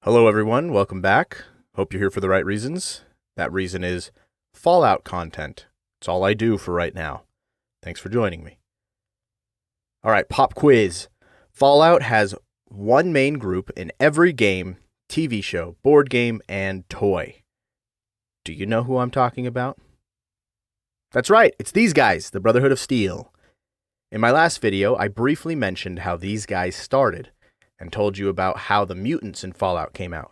Hello everyone, welcome back. Hope you're here for the right reasons. That reason is Fallout content. It's all I do for right now. Thanks for joining me. Alright, pop quiz. Fallout has one main group in every game, TV show, board game, and toy. Do you know who I'm talking about? That's right, it's these guys, the Brotherhood of Steel. In my last video, I briefly mentioned how these guys started, and told you about how the mutants in Fallout came out.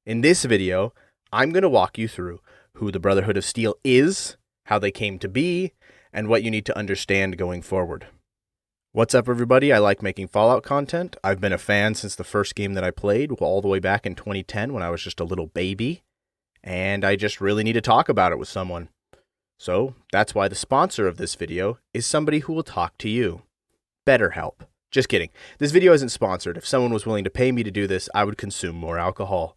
In this video, I'm going to walk you through who the Brotherhood of Steel is, how they came to be, and what you need to understand going forward. What's up everybody, I like making Fallout content. I've been a fan since the first game that I played, all the way back in 2010 when I was just a little baby, and I just really need to talk about it with someone. So, that's why the sponsor of this video is somebody who will talk to you. BetterHelp. Just kidding. This video isn't sponsored. If someone was willing to pay me to do this, I would consume more alcohol.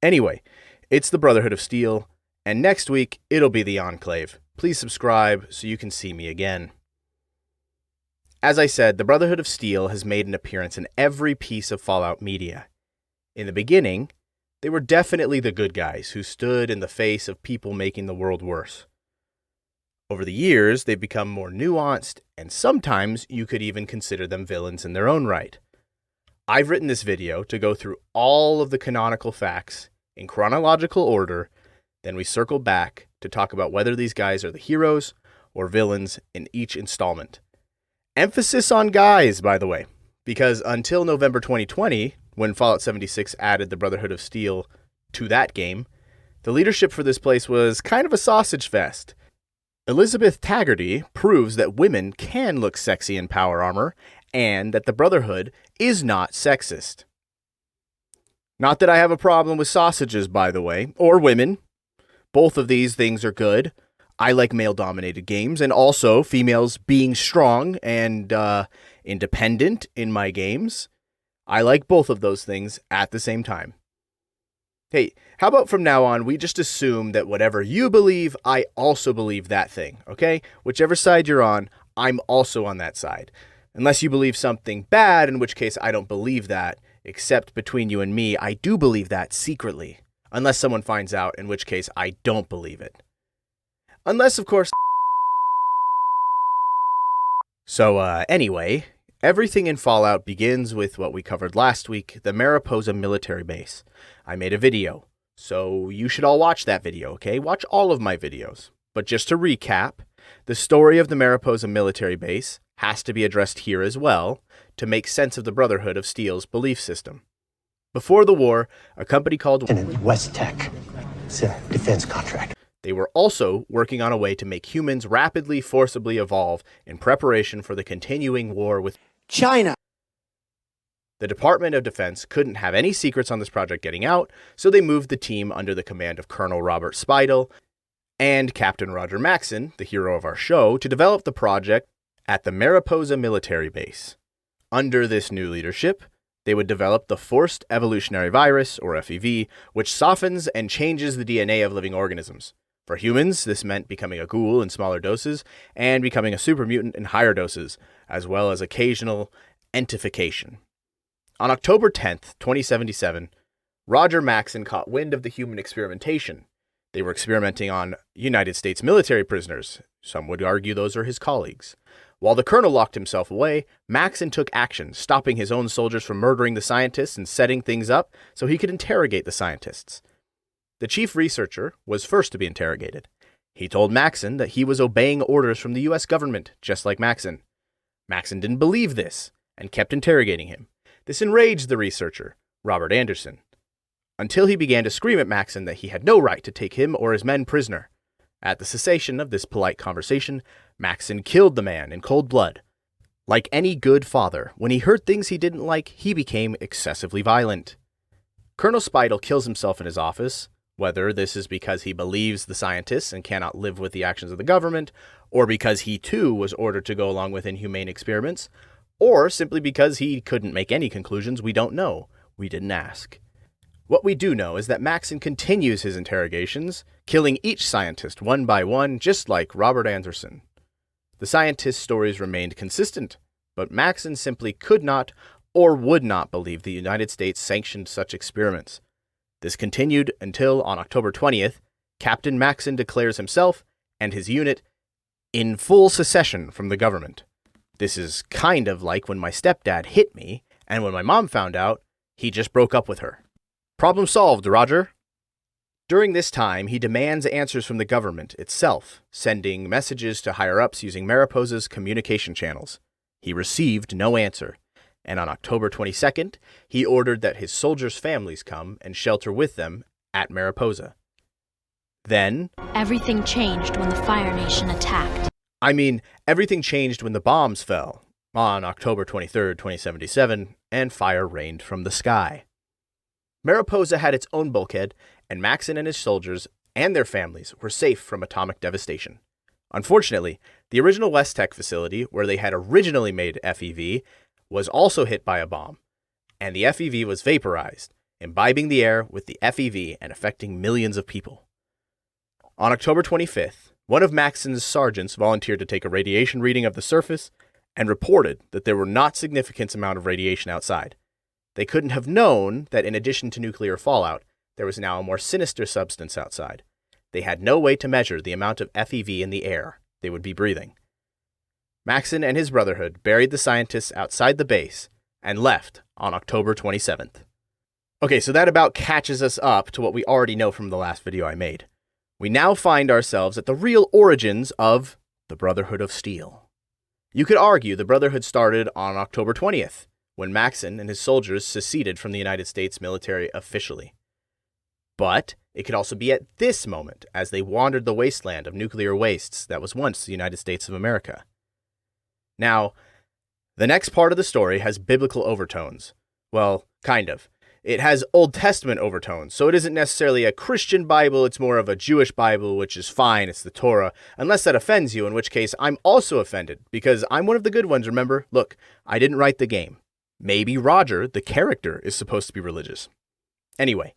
Anyway, it's the Brotherhood of Steel, and next week, it'll be the Enclave. Please subscribe so you can see me again. As I said, the Brotherhood of Steel has made an appearance in every piece of Fallout media. In the beginning, they were definitely the good guys who stood in the face of people making the world worse. Over the years, they've become more nuanced, and sometimes you could even consider them villains in their own right. I've written this video to go through all of the canonical facts in chronological order, then we circle back to talk about whether these guys are the heroes or villains in each installment. Emphasis on guys, by the way, because until November 2020, when Fallout 76 added the Brotherhood of Steel to that game, the leadership for this place was kind of a sausage fest. Elizabeth Taggarty proves that women can look sexy in power armor, and that the Brotherhood is not sexist. Not that I have a problem with sausages, by the way, or women. Both of these things are good. I like male-dominated games, and also females being strong and independent in my games. I like both of those things at the same time. Hey, how about from now on, we just assume that whatever you believe, I also believe that thing, okay? Whichever side you're on, I'm also on that side. Unless you believe something bad, in which case I don't believe that, except between you and me, I do believe that secretly. Unless someone finds out, in which case I don't believe it. Unless, of course... So, anyway, everything in Fallout begins with what we covered last week, the Mariposa military base. I made a video, so you should all watch that video, okay? Watch all of my videos. But just to recap, the story of the Mariposa military base has to be addressed here as well to make sense of the Brotherhood of Steel's belief system. Before the war, a company called West Tech. It's a defense contract. They were also working on a way to make humans rapidly, forcibly evolve in preparation for the continuing war with China. The Department of Defense couldn't have any secrets on this project getting out, so they moved the team under the command of Colonel Robert Speidel and Captain Roger Maxson, the hero of our show, to develop the project at the Mariposa military base. Under this new leadership, they would develop the Forced Evolutionary Virus, or FEV, which softens and changes the DNA of living organisms. For humans, this meant becoming a ghoul in smaller doses and becoming a super mutant in higher doses, as well as occasional entification. On October 10th, 2077, Roger Maxson caught wind of the human experimentation. They were experimenting on United States military prisoners. Some would argue those are his colleagues. While the colonel locked himself away, Maxson took action, stopping his own soldiers from murdering the scientists and setting things up so he could interrogate the scientists. The chief researcher was first to be interrogated. He told Maxson that he was obeying orders from the U.S. government, just like Maxson. Maxson didn't believe this and kept interrogating him. This enraged the researcher, Robert Anderson, until he began to scream at Maxson that he had no right to take him or his men prisoner. At the cessation of this polite conversation, Maxson killed the man in cold blood. Like any good father, when he heard things he didn't like, he became excessively violent. Colonel Speidel kills himself in his office, whether this is because he believes the scientists and cannot live with the actions of the government, or because he too was ordered to go along with inhumane experiments, or simply because he couldn't make any conclusions. We don't know. We didn't ask. What we do know is that Maxson continues his interrogations, killing each scientist one by one, just like Robert Anderson. The scientists' stories remained consistent, but Maxson simply could not or would not believe the United States sanctioned such experiments. This continued until, on October 20th, Captain Maxson declares himself and his unit in full secession from the government. This is kind of like when my stepdad hit me, and when my mom found out, he just broke up with her. Problem solved, Roger. During this time, he demands answers from the government itself, sending messages to higher-ups using Mariposa's communication channels. He received no answer, and on October 22nd, he ordered that his soldiers' families come and shelter with them at Mariposa. Then, everything changed when the Fire Nation attacked. Everything changed when the bombs fell on October 23rd, 2077, and fire rained from the sky. Mariposa had its own bulkhead, and Maxson and his soldiers and their families were safe from atomic devastation. Unfortunately, the original West Tech facility, where they had originally made FEV, was also hit by a bomb, and the FEV was vaporized, imbibing the air with the FEV and affecting millions of people. On October 25th, one of Maxson's sergeants volunteered to take a radiation reading of the surface and reported that there were not significant amount of radiation outside. They couldn't have known that in addition to nuclear fallout, there was now a more sinister substance outside. They had no way to measure the amount of FEV in the air they would be breathing. Maxson and his Brotherhood buried the scientists outside the base and left on October 27th. Okay, so that about catches us up to what we already know from the last video I made. We now find ourselves at the real origins of the Brotherhood of Steel. You could argue the Brotherhood started on October 20th, when Maxson and his soldiers seceded from the United States military officially. But it could also be at this moment, as they wandered the wasteland of nuclear wastes that was once the United States of America. Now, the next part of the story has biblical overtones. Well, kind of. It has Old Testament overtones, so it isn't necessarily a Christian Bible, it's more of a Jewish Bible, which is fine, it's the Torah, unless that offends you, in which case I'm also offended, because I'm one of the good ones, remember? Look, I didn't write the game. Maybe Roger, the character, is supposed to be religious. Anyway,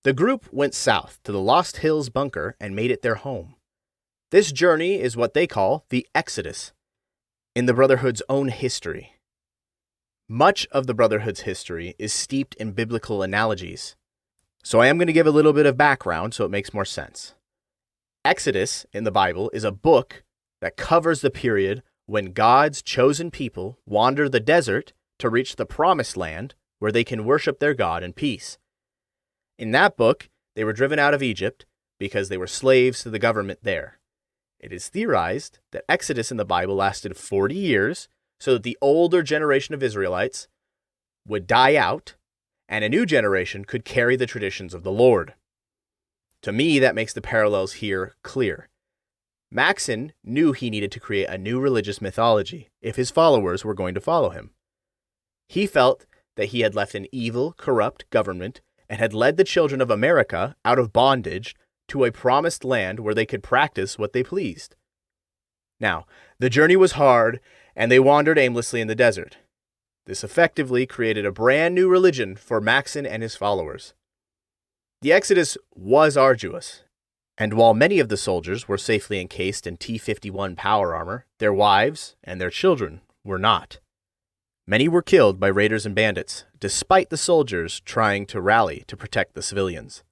the group went south to the Lost Hills bunker and made it their home. This journey is what they call the Exodus, in the Brotherhood's own history. Much of the Brotherhood's history is steeped in biblical analogies, so I am going to give a little bit of background so it makes more sense. Exodus in the Bible is a book that covers the period when God's chosen people wander the desert to reach the promised land where they can worship their God in peace. In that book, they were driven out of Egypt because they were slaves to the government there. It is theorized that Exodus in the Bible lasted 40 years so that the older generation of Israelites would die out and a new generation could carry the traditions of the Lord. To me, that makes the parallels here clear. Maxson knew he needed to create a new religious mythology if his followers were going to follow him. He felt that he had left an evil, corrupt government and had led the children of America out of bondage to a promised land where they could practice what they pleased. Now, the journey was hard, and they wandered aimlessly in the desert. This effectively created a brand new religion for Maxson and his followers. The Exodus was arduous, and while many of the soldiers were safely encased in T-51 power armor, their wives and their children were not. Many were killed by raiders and bandits, despite the soldiers trying to rally to protect the civilians.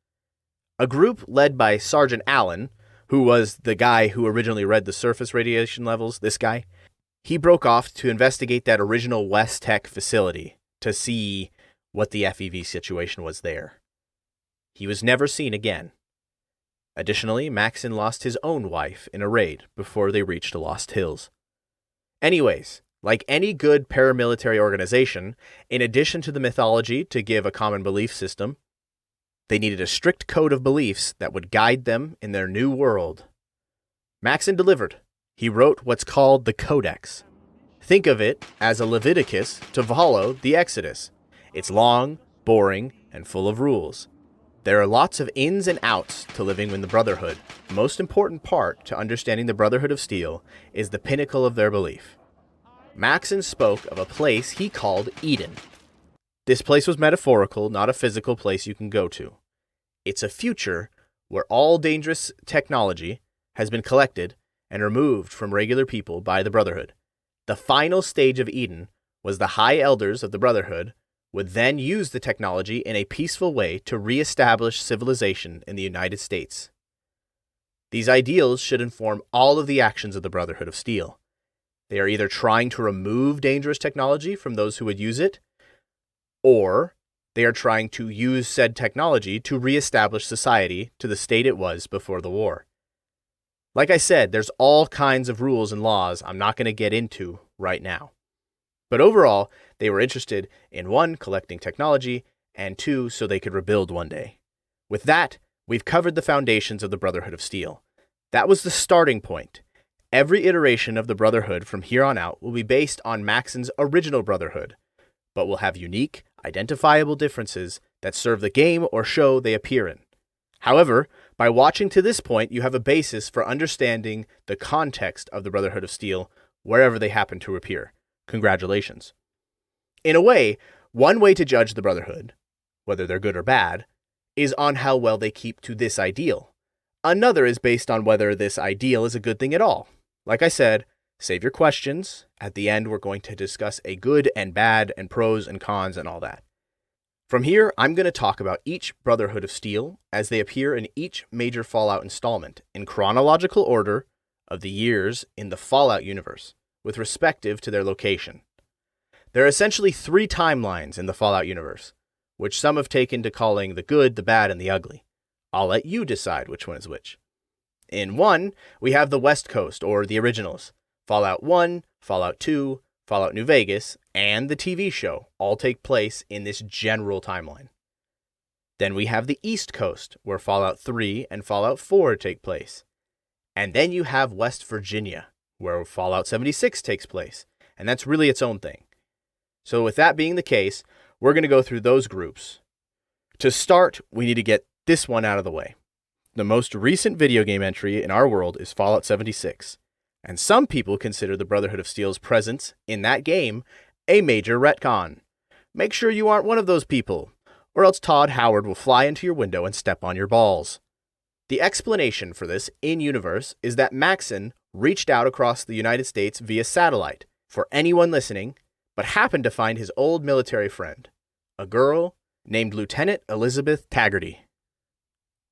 A group led by Sergeant Allen, who was the guy who originally read the surface radiation levels, this guy, he broke off to investigate that original West Tech facility to see what the FEV situation was there. He was never seen again. Additionally, Maxson lost his own wife in a raid before they reached the Lost Hills. Anyways, like any good paramilitary organization, in addition to the mythology to give a common belief system, they needed a strict code of beliefs that would guide them in their new world. Maxson delivered. He wrote what's called the Codex. Think of it as a Leviticus to follow the Exodus. It's long, boring, and full of rules. There are lots of ins and outs to living in the Brotherhood. The most important part to understanding the Brotherhood of Steel is the pinnacle of their belief. Maxson spoke of a place he called Eden. This place was metaphorical, not a physical place you can go to. It's a future where all dangerous technology has been collected and removed from regular people by the Brotherhood. The final stage of Eden was the High Elders of the Brotherhood would then use the technology in a peaceful way to reestablish civilization in the United States. These ideals should inform all of the actions of the Brotherhood of Steel. They are either trying to remove dangerous technology from those who would use it, or they are trying to use said technology to reestablish society to the state it was before the war. Like I said, there's all kinds of rules and laws I'm not going to get into right now. But overall, they were interested in 1, collecting technology, and 2, so they could rebuild one day. With that, we've covered the foundations of the Brotherhood of Steel. That was the starting point. Every iteration of the Brotherhood from here on out will be based on Maxon's original Brotherhood, but will have unique, identifiable differences that serve the game or show they appear in. However, by watching to this point, you have a basis for understanding the context of the Brotherhood of Steel wherever they happen to appear. Congratulations. In a way, one way to judge the Brotherhood, whether they're good or bad, is on how well they keep to this ideal. Another is based on whether this ideal is a good thing at all. Like I said, save your questions. At the end, we're going to discuss a good and bad and pros and cons and all that. From here, I'm going to talk about each Brotherhood of Steel as they appear in each major Fallout installment in chronological order of the years in the Fallout universe, with respective to their location. There are essentially 3 timelines in the Fallout universe, which some have taken to calling the good, the bad, and the ugly. I'll let you decide which one is which. In 1, we have the West Coast, or the originals. Fallout 1, Fallout 2, Fallout New Vegas, and the TV show all take place in this general timeline. Then we have the East Coast, where Fallout 3 and Fallout 4 take place. And then you have West Virginia, where Fallout 76 takes place, and that's really its own thing. So with that being the case, we're going to go through those groups. To start, we need to get this one out of the way. The most recent video game entry in our world is Fallout 76, and some people consider the Brotherhood of Steel's presence in that game a major retcon. Make sure you aren't one of those people, or else Todd Howard will fly into your window and step on your balls. The explanation for this in-universe is that Maxon reached out across the United States via satellite for anyone listening, but happened to find his old military friend, a girl named Lieutenant Elizabeth Taggarty.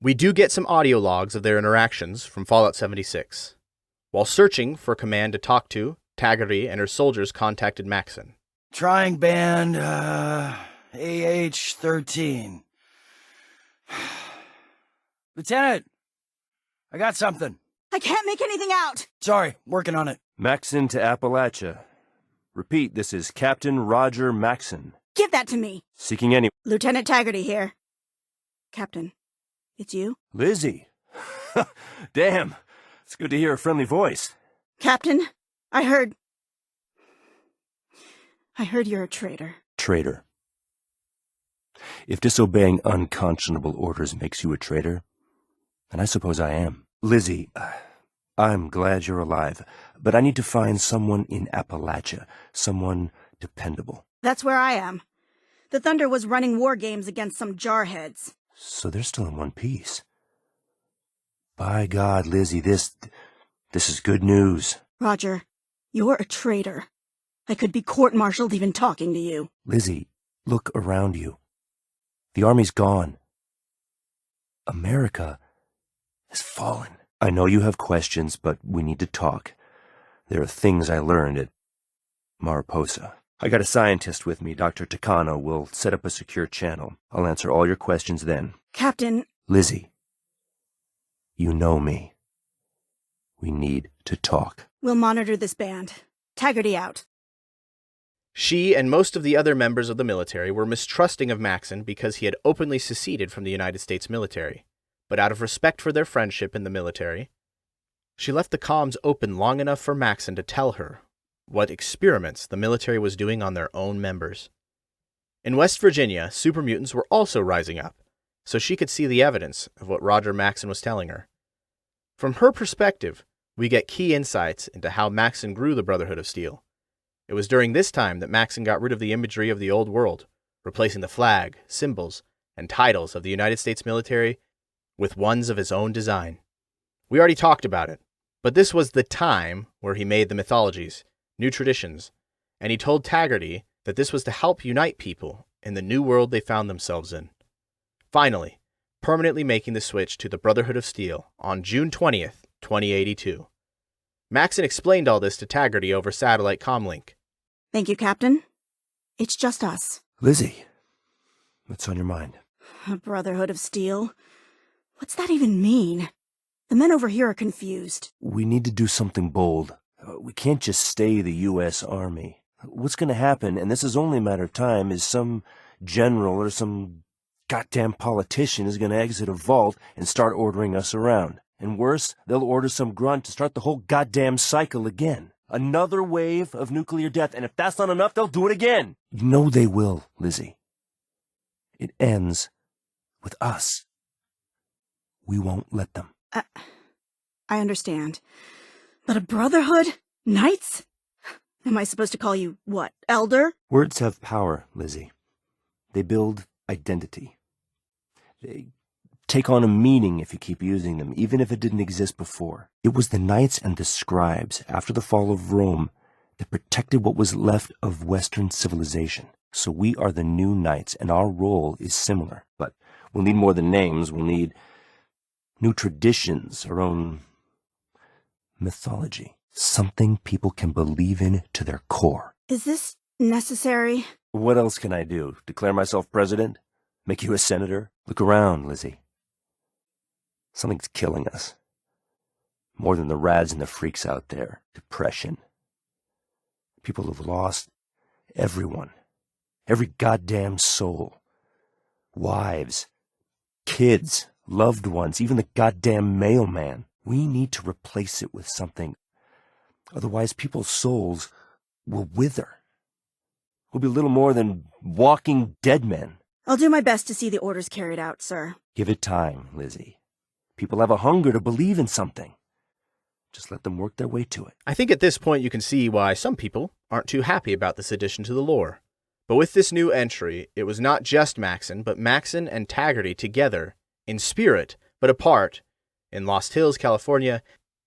We do get some audio logs of their interactions from Fallout 76. While searching for command to talk to, Taggarty and her soldiers contacted Maxon. Trying band, AH-13. Lieutenant, I got something. I can't make anything out. Sorry, working on it. Maxon to Appalachia. Repeat, this is Captain Roger Maxon. Give that to me. Seeking any... Lieutenant Taggarty here. Captain, it's you? Lizzie. Damn. It's good to hear a friendly voice. Captain, I heard you're a traitor. Traitor. If disobeying unconscionable orders makes you a traitor, then I suppose I am. Lizzie, I'm glad you're alive, but I need to find someone in Appalachia, someone dependable. That's where I am. The Thunder was running war games against some jarheads. So they're still in one piece. By God, Lizzie, this is good news. Roger, you're a traitor. I could be court-martialed even talking to you. Lizzie, look around you. The army's gone. America has fallen. I know you have questions, but we need to talk. There are things I learned at Mariposa. I got a scientist with me, Dr. Takano. We'll set up a secure channel. I'll answer all your questions then. Captain... Lizzie, you know me. We need to talk. We'll monitor this band. Taggarty out. She and most of the other members of the military were mistrusting of Maxon because he had openly seceded from the United States military. But out of respect for their friendship in the military, she left the comms open long enough for Maxon to tell her what experiments the military was doing on their own members. In West Virginia, super mutants were also rising up, so she could see the evidence of what Roger Maxon was telling her. From her perspective, we get key insights into how Maxon grew the Brotherhood of Steel. It was during this time that Maxon got rid of the imagery of the old world, replacing the flag, symbols, and titles of the United States military with ones of his own design. We already talked about it, but this was the time where he made the mythologies, new traditions, and he told Taggarty that this was to help unite people in the new world they found themselves in. Finally, permanently making the switch to the Brotherhood of Steel on June 20th, 2082. Maxon explained all this to Taggarty over satellite comlink. Thank you, Captain. It's just us. Lizzie, what's on your mind? A Brotherhood of Steel? What's that even mean? The men over here are confused. We need to do something bold. We can't just stay the U.S. Army. What's going to happen, and this is only a matter of time, is some general or some goddamn politician is going to exit a vault and start ordering us around. And worse, they'll order some grunt to start the whole goddamn cycle again. Another wave of nuclear death, and if that's not enough, they'll do it again. You know they will, Lizzie. It ends with us. We won't let them. I understand. But a Brotherhood? Knights? Am I supposed to call you, what, Elder? Words have power, Lizzie. They build identity. They take on a meaning if you keep using them, even if it didn't exist before. It was the knights and the scribes, after the fall of Rome, that protected what was left of Western civilization. So we are the new knights, and our role is similar. But we'll need more than names. We'll need new traditions, our own mythology. Something people can believe in to their core. Is this necessary? What else can I do? Declare myself president? Make you a senator? Look around, Lizzie. Something's killing us. More than the rads and the freaks out there. Depression. People have lost everyone. Every goddamn soul. Wives. Kids. Loved ones. Even the goddamn mailman. We need to replace it with something. Otherwise, people's souls will wither. We'll be little more than walking dead men. I'll do my best to see the orders carried out, sir. Give it time, Lizzie. People have a hunger to believe in something. Just let them work their way to it. I think at this point you can see why some people aren't too happy about this addition to the lore. But with this new entry, it was not just Maxon, but Maxon and Taggarty together, in spirit, but apart, in Lost Hills, California,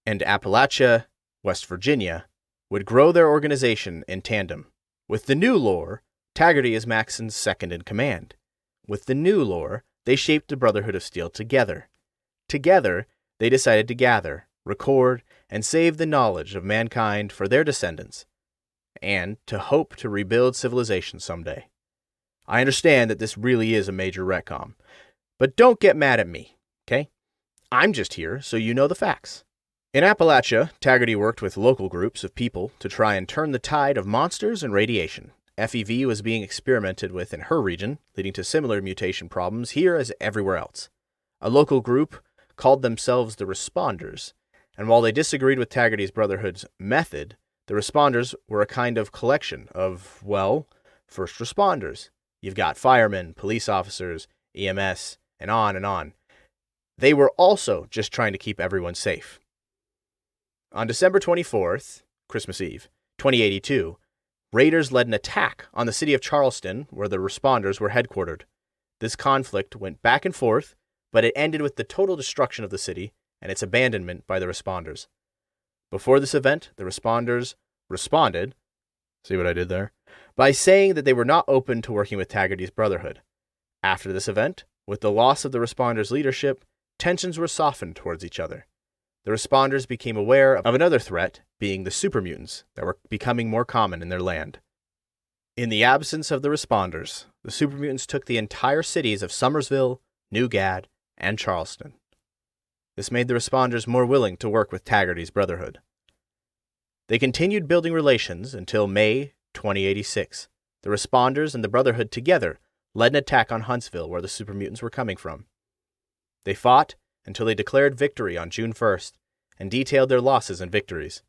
and Appalachia, West Virginia, would grow their organization in tandem. With the new lore, Taggarty is Maxon's second in command. With the new lore, they shaped the Brotherhood of Steel together. Together, they decided to gather, record, and save the knowledge of mankind for their descendants, and to hope to rebuild civilization someday. I understand that this really is a major retcon, but don't get mad at me, okay? I'm just here so you know the facts. In Appalachia, Taggarty worked with local groups of people to try and turn the tide of monsters and radiation. FEV was being experimented with in her region, leading to similar mutation problems here as everywhere else. A local group called themselves the Responders, and while they disagreed with Taggarty's Brotherhood's method, the Responders were a kind of collection of, well, first responders. You've got firemen, police officers, EMS, and on and on. They were also just trying to keep everyone safe. On December 24th, Christmas Eve, 2082, raiders led an attack on the city of Charleston, where the Responders were headquartered. This conflict went back and forth, but it ended with the total destruction of the city and its abandonment by the Responders. Before this event, the Responders responded, see what I did there, by saying that they were not open to working with Taggarty's Brotherhood. After this event, with the loss of the Responders' leadership, tensions were softened towards each other. The Responders became aware of another threat, being the supermutants that were becoming more common in their land. In the absence of the Responders, the supermutants took the entire cities of Summersville, New Gad, and Charleston. This made the Responders more willing to work with Taggarty's Brotherhood. They continued building relations until May 2086. The Responders and the Brotherhood together led an attack on Huntsville, where the supermutants were coming from. They fought until they declared victory on June 1st and detailed their losses and victories.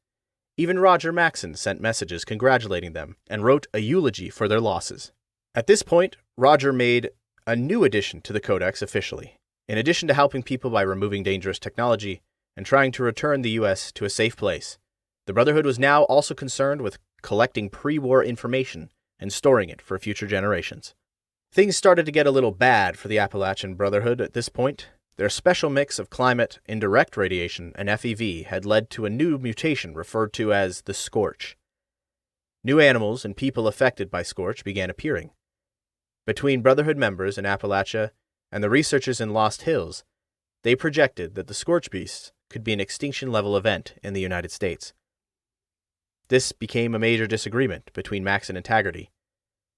Even Roger Maxon sent messages congratulating them and wrote a eulogy for their losses. At this point, Roger made a new addition to the Codex officially. In addition to helping people by removing dangerous technology and trying to return the U.S. to a safe place, the Brotherhood was now also concerned with collecting pre-war information and storing it for future generations. Things started to get a little bad for the Appalachian Brotherhood at this point. Their special mix of climate, indirect radiation, and FEV had led to a new mutation referred to as the Scorch. New animals and people affected by Scorch began appearing. Between Brotherhood members in Appalachia and the researchers in Lost Hills, they projected that the Scorch Beasts could be an extinction-level event in the United States. This became a major disagreement between Maxon and Taggarty.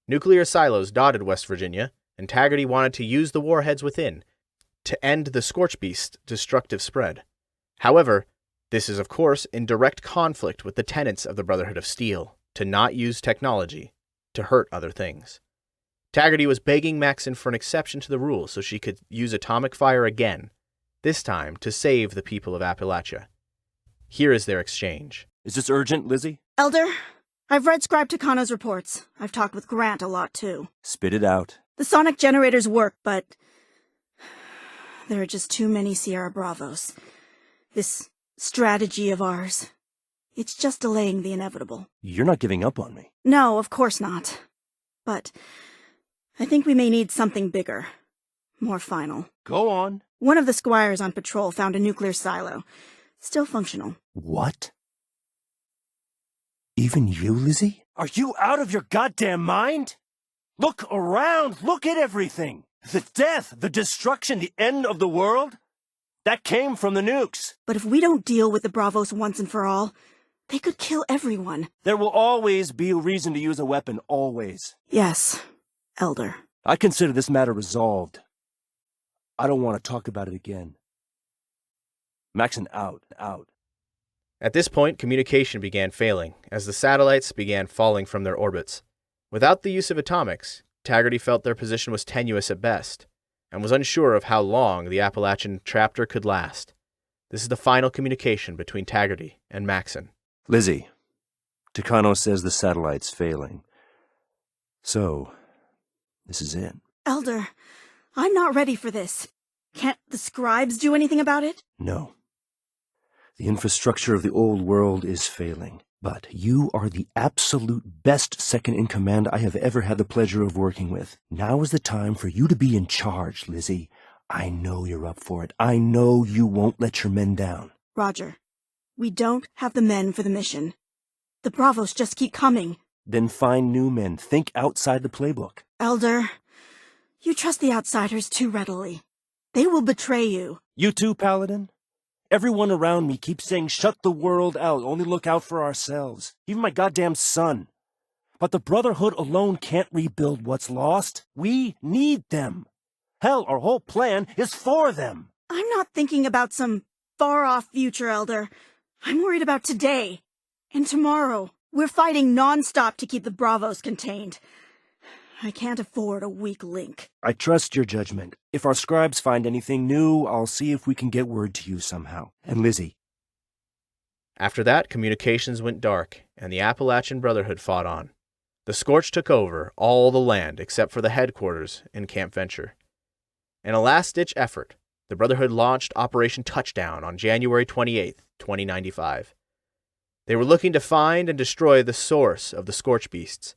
Nuclear silos dotted West Virginia, and Taggarty wanted to use the warheads within to end the Scorch Beast's destructive spread. However, this is of course in direct conflict with the tenets of the Brotherhood of Steel, to not use technology to hurt other things. Taggarty was begging Maxon for an exception to the rule so she could use atomic fire again, this time to save the people of Appalachia. Here is their exchange. Is this urgent, Lizzie? Elder, I've read Scribe Takano's reports. I've talked with Grant a lot, too. Spit it out. The sonic generators work, but there are just too many Sierra Bravos. This strategy of ours, it's just delaying the inevitable. You're not giving up on me. No, of course not. But I think we may need something bigger. More final. Go on. One of the squires on patrol found a nuclear silo. Still functional. What? Even you, Lizzie? Are you out of your goddamn mind? Look around! Look at everything! The death, the destruction, the end of the world? That came from the nukes. But if we don't deal with the Bravos once and for all, they could kill everyone. There will always be a reason to use a weapon, always. Yes, Elder. I consider this matter resolved. I don't want to talk about it again. Maxon out. At this point, communication began failing, as the satellites began falling from their orbits. Without the use of atomics, Taggarty felt their position was tenuous at best, and was unsure of how long the Appalachian chapter could last. This is the final communication between Taggarty and Maxon. Lizzie, Takano says the satellite's failing. So, this is it. Elder, I'm not ready for this. Can't the scribes do anything about it? No. The infrastructure of the old world is failing. But you are the absolute best second-in-command I have ever had the pleasure of working with. Now is the time for you to be in charge, Lizzie. I know you're up for it. I know you won't let your men down. Roger. We don't have the men for the mission. The Bravos just keep coming. Then find new men. Think outside the playbook. Elder, you trust the outsiders too readily. They will betray you. You too, Paladin? Everyone around me keeps saying, shut the world out, only look out for ourselves. Even my goddamn son. But the Brotherhood alone can't rebuild what's lost. We need them. Hell, our whole plan is for them. I'm not thinking about some far-off future, Elder. I'm worried about today. And tomorrow. We're fighting non-stop to keep the Bravos contained. I can't afford a weak link. I trust your judgment. If our scribes find anything new, I'll see if we can get word to you somehow. And Lizzie. After that, communications went dark, and the Appalachian Brotherhood fought on. The Scorch took over all the land except for the headquarters in Camp Venture. In a last-ditch effort, the Brotherhood launched Operation Touchdown on January 28, 2095. They were looking to find and destroy the source of the Scorch Beasts.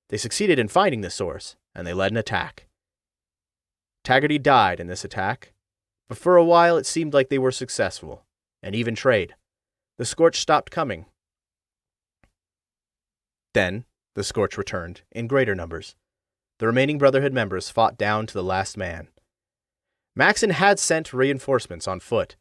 They succeeded in finding the source, and they led an attack. Taggarty died in this attack, but for a while it seemed like they were successful, and even trade. The Scorch stopped coming. Then, the Scorch returned, in greater numbers. The remaining Brotherhood members fought down to the last man. Maxon had sent reinforcements on foot,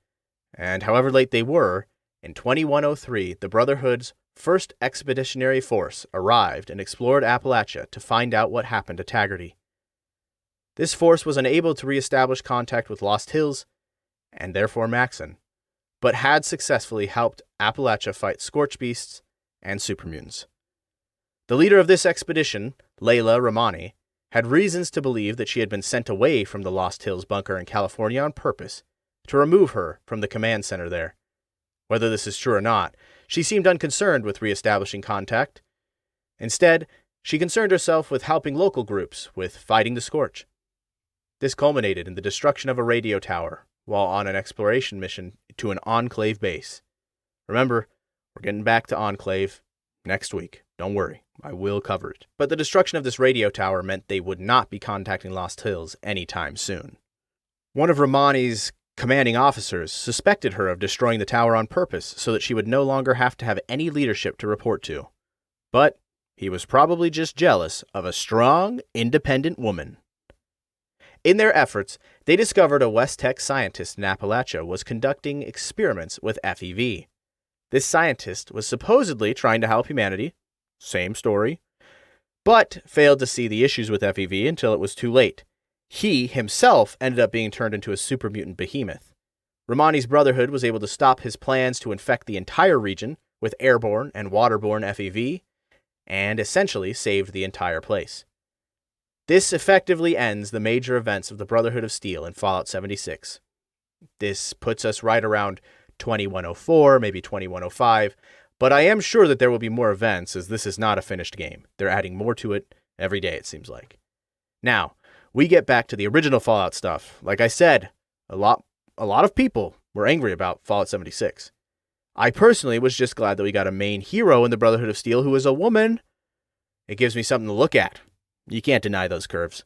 and however late they were, in 2103 the Brotherhood's First Expeditionary Force arrived and explored Appalachia to find out what happened to Taggarty. This force was unable to reestablish contact with Lost Hills, and therefore Maxon, but had successfully helped Appalachia fight Scorch Beasts and Supermutants. The leader of this expedition, Layla Romani, had reasons to believe that she had been sent away from the Lost Hills bunker in California on purpose to remove her from the command center there. Whether this is true or not, she seemed unconcerned with reestablishing contact. Instead, she concerned herself with helping local groups with fighting the Scorch. This culminated in the destruction of a radio tower while on an exploration mission to an Enclave base. Remember, we're getting back to Enclave next week. Don't worry, I will cover it. But the destruction of this radio tower meant they would not be contacting Lost Hills anytime soon. One of Romani's commanding officers suspected her of destroying the tower on purpose so that she would no longer have to have any leadership to report to. But He was probably just jealous of a strong, independent woman. In their efforts, they discovered a West Tech scientist in Appalachia was conducting experiments with FEV. This scientist was supposedly trying to help humanity, same story, but failed to see the issues with FEV until it was too late. He himself ended up being turned into a super mutant behemoth. Romani's Brotherhood was able to stop his plans to infect the entire region with airborne and waterborne FEV, and essentially saved the entire place. This effectively ends the major events of the Brotherhood of Steel in Fallout 76. This puts us right around 2104, maybe 2105, but I am sure that there will be more events as this is not a finished game. They're adding more to it every day, it seems like. Now, we get back to the original Fallout stuff. Like I said, a lot of people were angry about Fallout 76. I personally was just glad that we got a main hero in the Brotherhood of Steel who is a woman. It gives me something to look at. You can't deny those curves.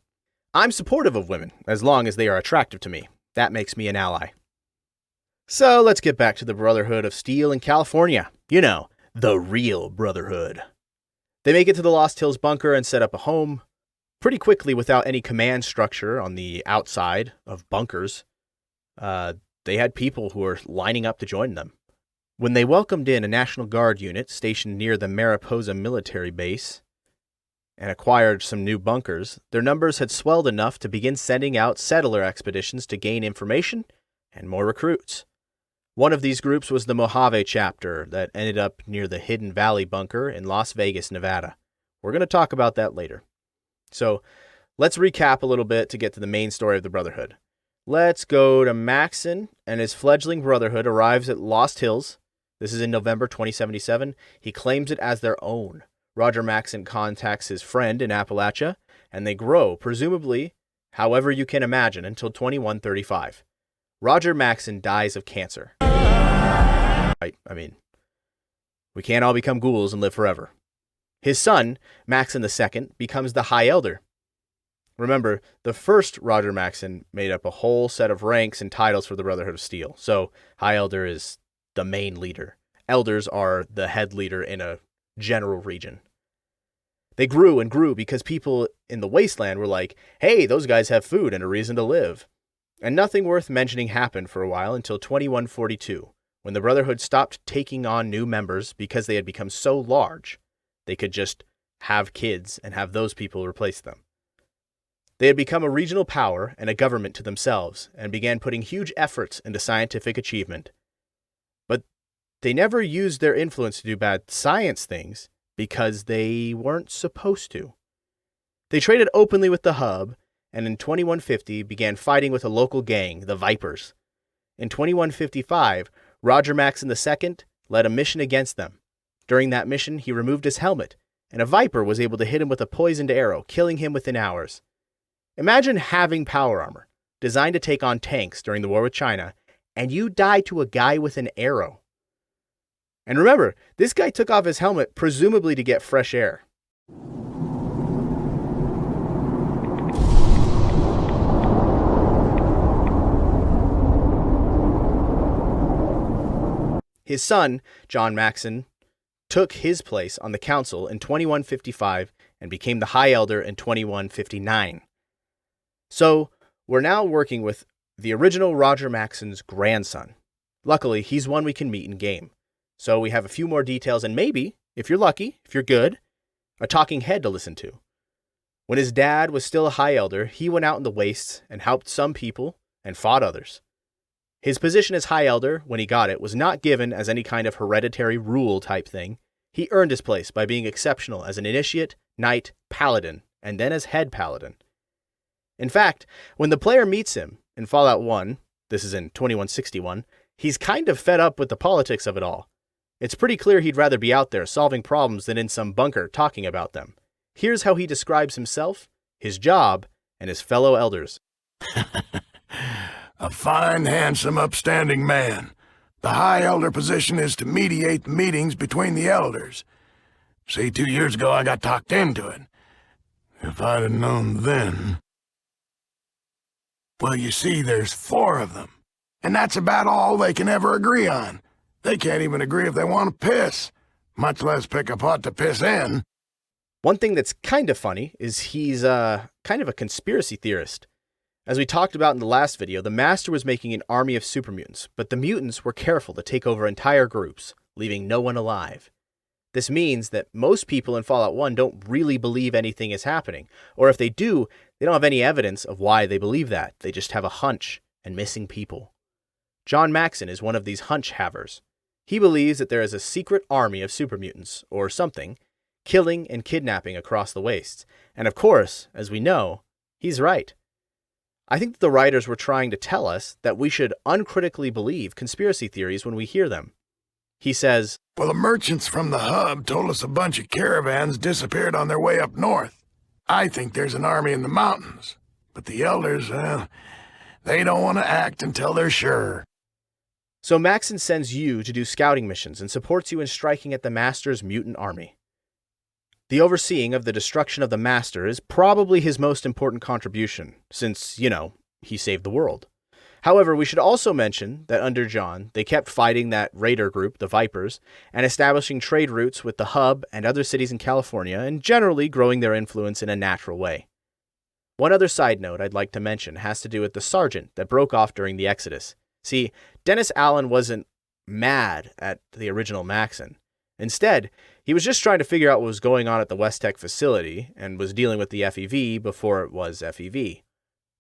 I'm supportive of women, as long as they are attractive to me. That makes me an ally. So let's get back to the Brotherhood of Steel in California. You know, the real Brotherhood. They make it to the Lost Hills bunker and set up a home. Pretty quickly, without any command structure on the outside of bunkers, they had people who were lining up to join them. When they welcomed in a National Guard unit stationed near the Mariposa military base, and acquired some new bunkers, their numbers had swelled enough to begin sending out settler expeditions to gain information and more recruits. One of these groups was the Mojave chapter that ended up near the Hidden Valley bunker in Las Vegas, Nevada. We're going to talk about that later. So let's recap a little bit to get to the main story of the Brotherhood. Let's go to Maxon, and his fledgling Brotherhood arrives at Lost Hills. This is in November 2077. He claims it as their own. Roger Maxon contacts his friend in Appalachia, and they grow, presumably, however you can imagine, until 2135. Roger Maxon dies of cancer. I mean, we can't all become ghouls and live forever. His son, Maxon II, becomes the High Elder. Remember, the first Roger Maxon made up a whole set of ranks and titles for the Brotherhood of Steel, so High Elder is the main leader. Elders are the head leader in a general region. They grew and grew because people in the wasteland were like, hey, those guys have food and a reason to live. And nothing worth mentioning happened for a while until 2142, when the Brotherhood stopped taking on new members because they had become so large, they could just have kids and have those people replace them. They had become a regional power and a government to themselves and began putting huge efforts into scientific achievement. But they never used their influence to do bad science things because they weren't supposed to. They traded openly with the Hub, and in 2150 began fighting with a local gang, the Vipers. In 2155, Roger Maxon II led a mission against them. During that mission, he removed his helmet, and a Viper was able to hit him with a poisoned arrow, killing him within hours. Imagine having power armor, designed to take on tanks during the war with China, and you die to a guy with an arrow. And remember, this guy took off his helmet presumably to get fresh air. His son, John Maxon, took his place on the council in 2155 and became the High Elder in 2159. So, we're now working with the original Roger Maxon's grandson. Luckily, he's one we can meet in game. So we have a few more details and maybe, if you're lucky, if you're good, a talking head to listen to. When his dad was still a High Elder, he went out in the wastes and helped some people and fought others. His position as High Elder, when he got it, was not given as any kind of hereditary rule type thing. He earned his place by being exceptional as an initiate, knight, paladin, and then as head paladin. In fact, when the player meets him in Fallout 1, this is in 2161, he's kind of fed up with the politics of it all. It's pretty clear he'd rather be out there solving problems than in some bunker talking about them. Here's how he describes himself, his job, and his fellow elders. A fine, handsome, upstanding man. The High Elder position is to mediate the meetings between the elders. See, 2 years ago I got talked into it. If I'd have known then... Well, you see, there's 4 of them. And that's about all they can ever agree on. They can't even agree if they want to piss, much less pick a pot to piss in. One thing that's kind of funny is he's kind of a conspiracy theorist. As we talked about in the last video, the Master was making an army of super mutants, but the mutants were careful to take over entire groups, leaving no one alive. This means that most people in Fallout 1 don't really believe anything is happening, or if they do, they don't have any evidence of why they believe that. They just have a hunch and missing people. John Maxon is one of these hunch havers. He believes that there is a secret army of super mutants, or something, killing and kidnapping across the wastes. And of course, as we know, he's right. I think that the writers were trying to tell us that we should uncritically believe conspiracy theories when we hear them. He says, Well, the merchants from the hub told us a bunch of caravans disappeared on their way up north. I think there's an army in the mountains. But the elders, they don't want to act until they're sure. So Maxon sends you to do scouting missions and supports you in striking at the Master's mutant army. The overseeing of the destruction of the Master is probably his most important contribution, since, he saved the world. However, we should also mention that under John, they kept fighting that raider group, the Vipers, and establishing trade routes with the hub and other cities in California, and generally growing their influence in a natural way. One other side note I'd like to mention has to do with the sergeant that broke off during the Exodus. See, Dennis Allen wasn't mad at the original Maxon. Instead, he was just trying to figure out what was going on at the West Tech facility and was dealing with the FEV before it was FEV.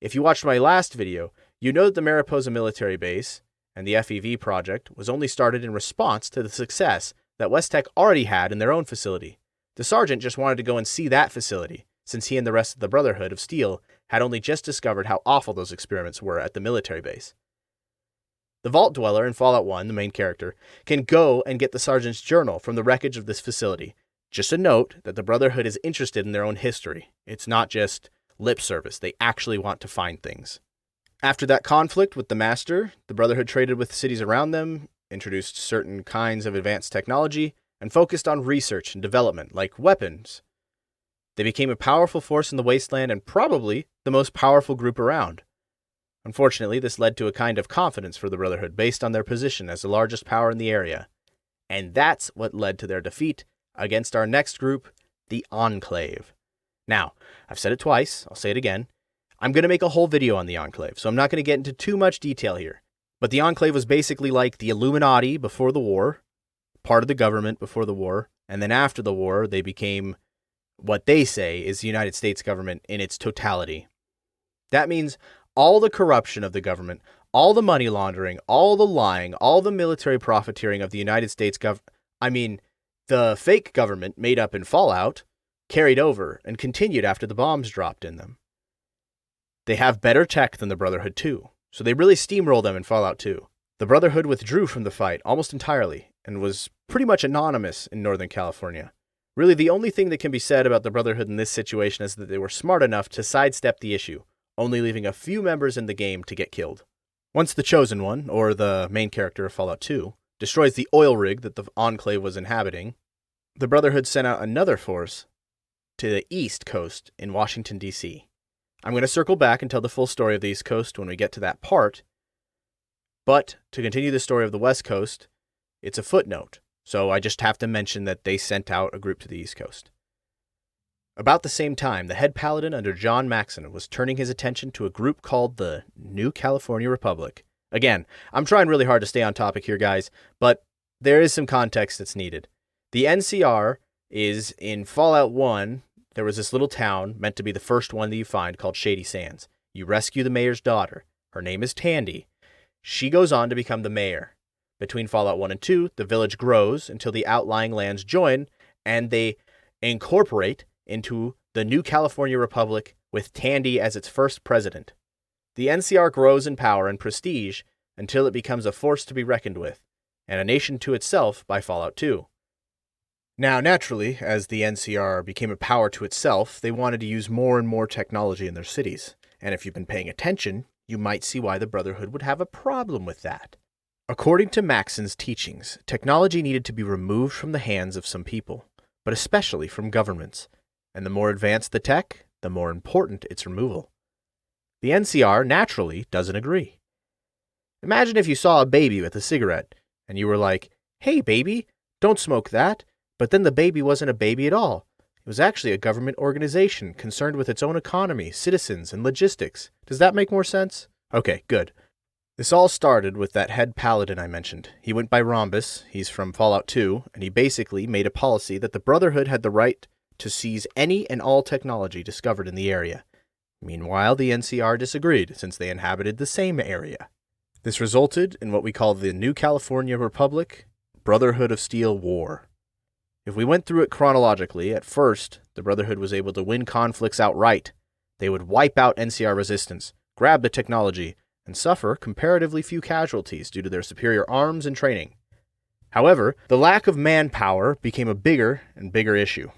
If you watched my last video, you know that the Mariposa military base and the FEV project was only started in response to the success that West Tech already had in their own facility. The sergeant just wanted to go and see that facility, since he and the rest of the Brotherhood of Steel had only just discovered how awful those experiments were at the military base. The Vault Dweller in Fallout 1, the main character, can go and get the sergeant's journal from the wreckage of this facility. Just a note that the Brotherhood is interested in their own history. It's not just lip service. They actually want to find things. After that conflict with the Master, the Brotherhood traded with the cities around them, introduced certain kinds of advanced technology, and focused on research and development, like weapons. They became a powerful force in the wasteland and probably the most powerful group around. Unfortunately, this led to a kind of confidence for the Brotherhood based on their position as the largest power in the area. And that's what led to their defeat against our next group, the Enclave. Now, I've said it twice, I'll say it again. I'm going to make a whole video on the Enclave, so I'm not going to get into too much detail here. But the Enclave was basically like the Illuminati before the war, part of the government before the war, and then after the war, they became what they say is the United States government in its totality. That means all the corruption of the government, all the money laundering, all the lying, all the military profiteering of the United States the fake government made up in Fallout, carried over and continued after the bombs dropped in them. They have better tech than the Brotherhood too, so they really steamroll them in Fallout 2. The Brotherhood withdrew from the fight almost entirely and was pretty much anonymous in Northern California. Really, the only thing that can be said about the Brotherhood in this situation is that they were smart enough to sidestep the issue, only leaving a few members in the game to get killed. Once the Chosen One, or the main character of Fallout 2, destroys the oil rig that the Enclave was inhabiting, the Brotherhood sent out another force to the East Coast in Washington, D.C. I'm going to circle back and tell the full story of the East Coast when we get to that part, but to continue the story of the West Coast, it's a footnote, so I just have to mention that they sent out a group to the East Coast. About the same time, the head paladin under John Maxon was turning his attention to a group called the New California Republic. Again, I'm trying really hard to stay on topic here, guys, but there is some context that's needed. The NCR is in Fallout 1. There was this little town, meant to be the first one that you find, called Shady Sands. You rescue the mayor's daughter. Her name is Tandy. She goes on to become the mayor. Between Fallout 1 and 2, the village grows until the outlying lands join, and they incorporate into the New California Republic with Tandy as its first president. The NCR grows in power and prestige until it becomes a force to be reckoned with, and a nation to itself by Fallout 2. Now, naturally, as the NCR became a power to itself, they wanted to use more and more technology in their cities. And if you've been paying attention, you might see why the Brotherhood would have a problem with that. According to Maxon's teachings, technology needed to be removed from the hands of some people, but especially from governments. And the more advanced the tech, the more important its removal. The NCR, naturally, doesn't agree. Imagine if you saw a baby with a cigarette, and you were like, "Hey, baby, don't smoke that." But then the baby wasn't a baby at all. It was actually a government organization concerned with its own economy, citizens, and logistics. Does that make more sense? Okay, good. This all started with that head paladin I mentioned. He went by Rhombus, he's from Fallout 2, and he basically made a policy that the Brotherhood had the right to seize any and all technology discovered in the area. Meanwhile, the NCR disagreed, since they inhabited the same area. This resulted in what we call the New California Republic, Brotherhood of Steel War. If we went through it chronologically, at first, the Brotherhood was able to win conflicts outright. They would wipe out NCR resistance, grab the technology, and suffer comparatively few casualties due to their superior arms and training. However, the lack of manpower became a bigger and bigger issue,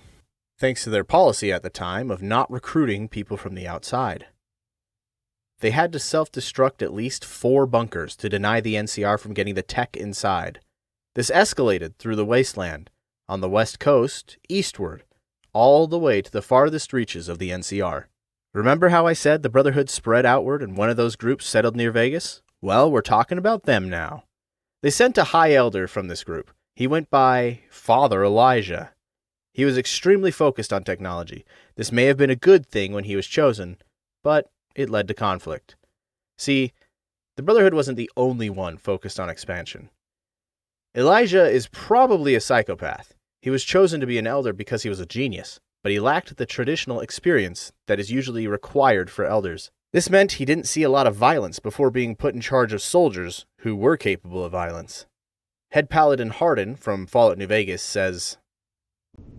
thanks to their policy at the time of not recruiting people from the outside. They had to self-destruct at least 4 bunkers to deny the NCR from getting the tech inside. This escalated through the wasteland, on the west coast, eastward, all the way to the farthest reaches of the NCR. Remember how I said the Brotherhood spread outward and one of those groups settled near Vegas? Well, we're talking about them now. They sent a High Elder from this group. He went by Father Elijah. He was extremely focused on technology. This may have been a good thing when he was chosen, but it led to conflict. See, the Brotherhood wasn't the only one focused on expansion. Elijah is probably a psychopath. He was chosen to be an elder because he was a genius, but he lacked the traditional experience that is usually required for elders. This meant he didn't see a lot of violence before being put in charge of soldiers who were capable of violence. Head Paladin Hardin from Fallout New Vegas says,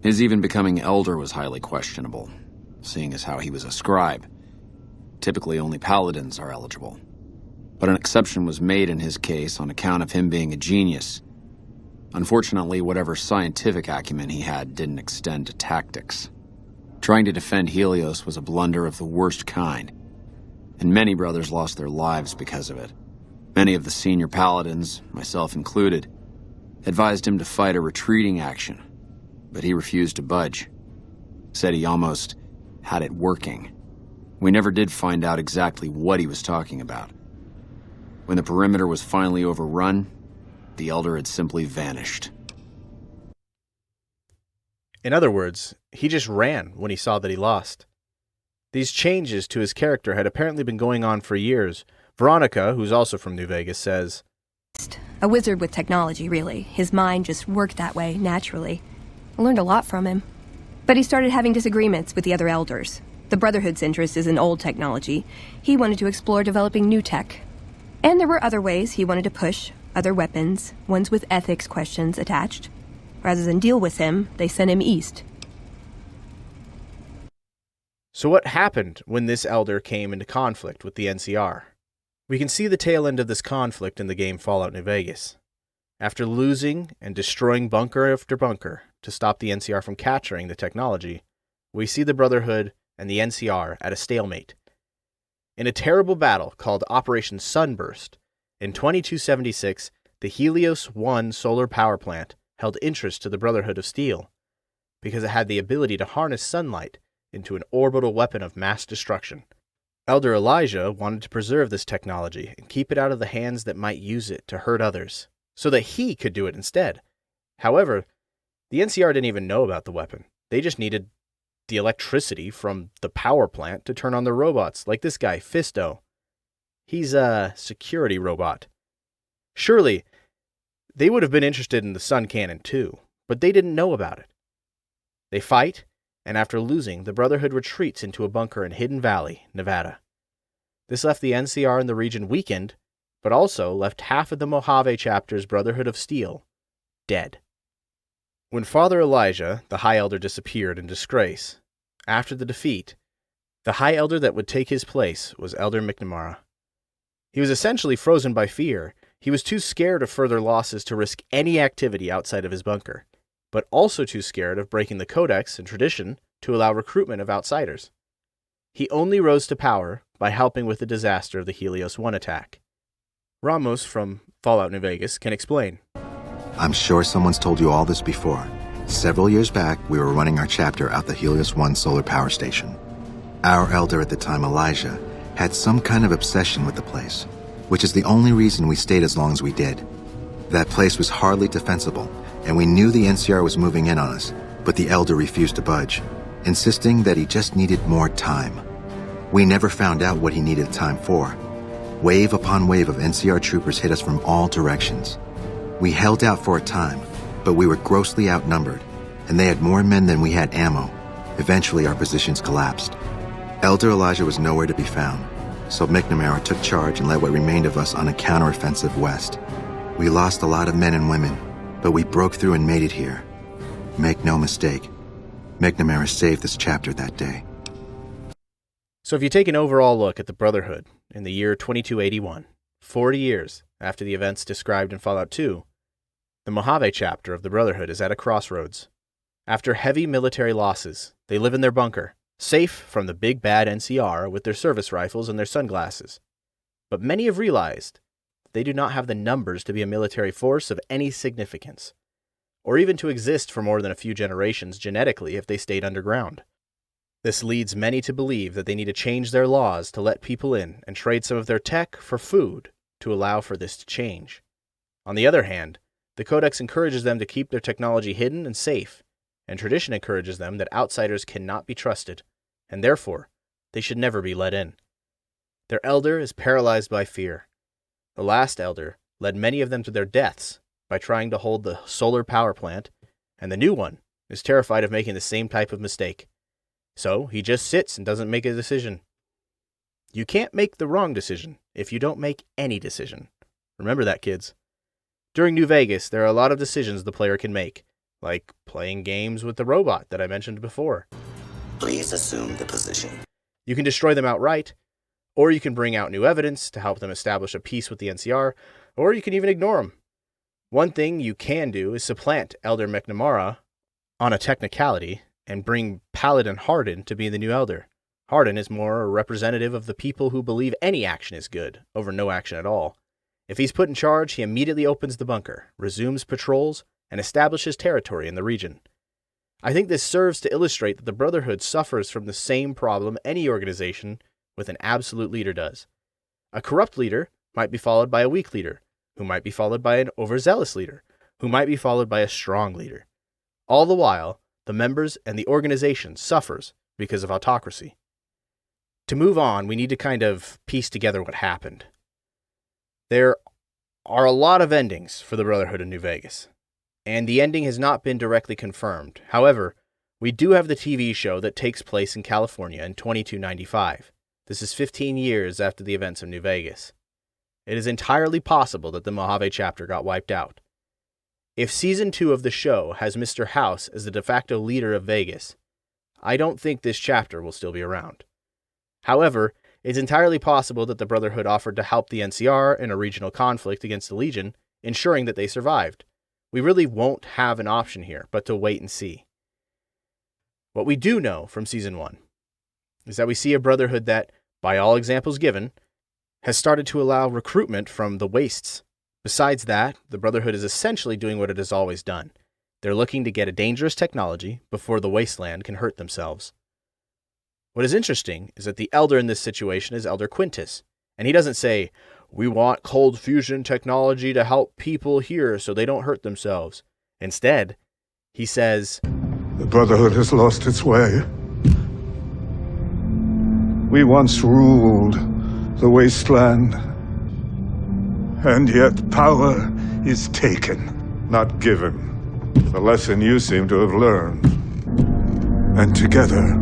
"His even becoming elder was highly questionable, seeing as how he was a scribe. Typically only paladins are eligible. But an exception was made in his case on account of him being a genius. Unfortunately, whatever scientific acumen he had didn't extend to tactics. Trying to defend Helios was a blunder of the worst kind, and many brothers lost their lives because of it. Many of the senior paladins, myself included, advised him to fight a retreating action, but he refused to budge. Said he almost had it working. We never did find out exactly what he was talking about. When the perimeter was finally overrun, the Elder had simply vanished." In other words, he just ran when he saw that he lost. These changes to his character had apparently been going on for years. Veronica, who's also from New Vegas, says, "A wizard with technology, really. His mind just worked that way, naturally. I learned a lot from him. But he started having disagreements with the other elders. The Brotherhood's interest is in old technology. He wanted to explore developing new tech. And there were other ways he wanted to push, other weapons, ones with ethics questions attached. Rather than deal with him, they sent him east." So what happened when this elder came into conflict with the NCR? We can see the tail end of this conflict in the game Fallout New Vegas. After losing and destroying bunker after bunker to stop the NCR from capturing the technology, we see the Brotherhood and the NCR at a stalemate. In a terrible battle called Operation Sunburst, in 2276, the Helios 1 solar power plant held interest to the Brotherhood of Steel because it had the ability to harness sunlight into an orbital weapon of mass destruction. Elder Elijah wanted to preserve this technology and keep it out of the hands that might use it to hurt others, so that he could do it instead. However, the NCR didn't even know about the weapon. They just needed the electricity from the power plant to turn on their robots, like this guy, Fisto. He's a security robot. Surely, they would have been interested in the sun cannon too, but they didn't know about it. They fight, and after losing, the Brotherhood retreats into a bunker in Hidden Valley, Nevada. This left the NCR in the region weakened, but also left half of the Mojave chapter's Brotherhood of Steel dead. When Father Elijah, the High Elder, disappeared in disgrace, after the defeat, the High Elder that would take his place was Elder McNamara. He was essentially frozen by fear. He was too scared of further losses to risk any activity outside of his bunker, but also too scared of breaking the Codex and tradition to allow recruitment of outsiders. He only rose to power by helping with the disaster of the Helios 1 attack. Ramos from Fallout New Vegas can explain. "I'm sure someone's told you all this before. Several years back, we were running our chapter out the Helios 1 solar power station. Our elder at the time, Elijah, had some kind of obsession with the place, which is the only reason we stayed as long as we did. That place was hardly defensible, and we knew the NCR was moving in on us, but the elder refused to budge. insisting that he just needed more time. We never found out what he needed time for. Wave upon wave of NCR troopers hit us from all directions. We held out for a time, but we were grossly outnumbered, and they had more men than we had ammo. Eventually, our positions collapsed. Elder Elijah was nowhere to be found, so McNamara took charge and led what remained of us on a counteroffensive west. We lost a lot of men and women, but we broke through and made it here. Make no mistake, McNamara saved this chapter that day. So if you take an overall look at the Brotherhood in the year 2281, 40 years after the events described in Fallout 2, the Mojave chapter of the Brotherhood is at a crossroads. After heavy military losses, they live in their bunker, safe from the big bad NCR with their service rifles and their sunglasses. But many have realized they do not have the numbers to be a military force of any significance, or even to exist for more than a few generations genetically if they stayed underground. This leads many to believe that they need to change their laws to let people in and trade some of their tech for food to allow for this to change. On the other hand, the Codex encourages them to keep their technology hidden and safe, and tradition encourages them that outsiders cannot be trusted, and therefore, they should never be let in. Their elder is paralyzed by fear. The last elder led many of them to their deaths by trying to hold the solar power plant, and the new one is terrified of making the same type of mistake. So he just sits and doesn't make a decision. You can't make the wrong decision if you don't make any decision. Remember that, kids. During New Vegas, there are a lot of decisions the player can make, like playing games with the robot that I mentioned before. Please assume the position. You can destroy them outright, or you can bring out new evidence to help them establish a peace with the NCR, or you can even ignore them. One thing you can do is supplant Elder McNamara on a technicality and bring Paladin Hardin to be the new elder. Hardin is more a representative of the people who believe any action is good over no action at all. If he's put in charge, he immediately opens the bunker, resumes patrols, and establishes territory in the region. I think this serves to illustrate that the Brotherhood suffers from the same problem any organization with an absolute leader does. A corrupt leader might be followed by a weak leader, who might be followed by an overzealous leader, who might be followed by a strong leader. All the while, the members and the organization suffers because of autocracy. To move on, we need to kind of piece together what happened. There are a lot of endings for the Brotherhood of New Vegas, and the ending has not been directly confirmed. However, we do have the TV show that takes place in California in 2295. This is 15 years after the events of New Vegas. It is entirely possible that the Mojave chapter got wiped out. If Season 2 of the show has Mr. House as the de facto leader of Vegas, I don't think this chapter will still be around. However, it's entirely possible that the Brotherhood offered to help the NCR in a regional conflict against the Legion, ensuring that they survived. We really won't have an option here, but to wait and see. What we do know from Season 1 is that we see a Brotherhood that, by all examples given, has started to allow recruitment from the wastes. Besides that, the Brotherhood is essentially doing what it has always done. They're looking to get a dangerous technology before the wasteland can hurt themselves. What is interesting is that the Elder in this situation is Elder Quintus, and he doesn't say, "We want cold fusion technology to help people here so they don't hurt themselves." Instead, he says, "The Brotherhood has lost its way. We once ruled the wasteland, and yet power is taken, not given. The lesson you seem to have learned. And together,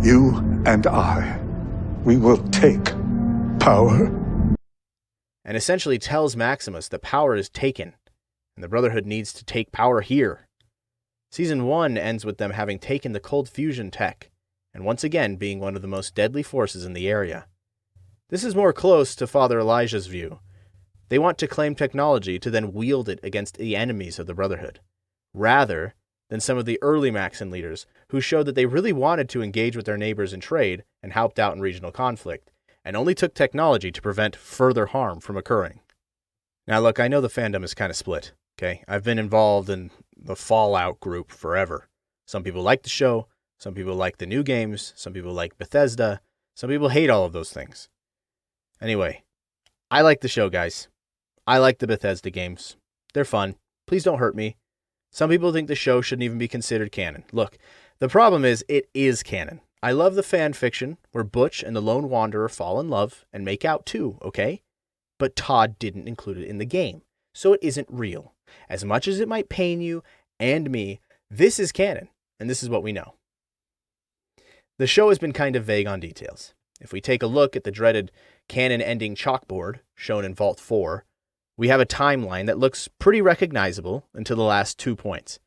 you and I, we will take power." And essentially tells Maximus that power is taken, and the Brotherhood needs to take power here. Season 1 ends with them having taken the cold fusion tech, and once again being one of the most deadly forces in the area. This is more close to Father Elijah's view. They want to claim technology to then wield it against the enemies of the Brotherhood, rather than some of the early Maxan leaders who showed that they really wanted to engage with their neighbors in trade and helped out in regional conflict, and only took technology to prevent further harm from occurring. Now look, I know the fandom is kind of split, okay? I've been involved in the Fallout group forever. Some people like the show, some people like the new games, some people like Bethesda, some people hate all of those things. Anyway, I like the show, guys. I like the Bethesda games. They're fun. Please don't hurt me. Some people think the show shouldn't even be considered canon. Look, The problem is, it is canon. I love the fan fiction where Butch and the Lone Wanderer fall in love and make out too, okay? But Todd didn't include it in the game, so it isn't real. As much as it might pain you and me, this is canon, and this is what we know. The show has been kind of vague on details. If we take a look at the dreaded canon-ending chalkboard shown in Vault 4, we have a timeline that looks pretty recognizable until the last 2 points.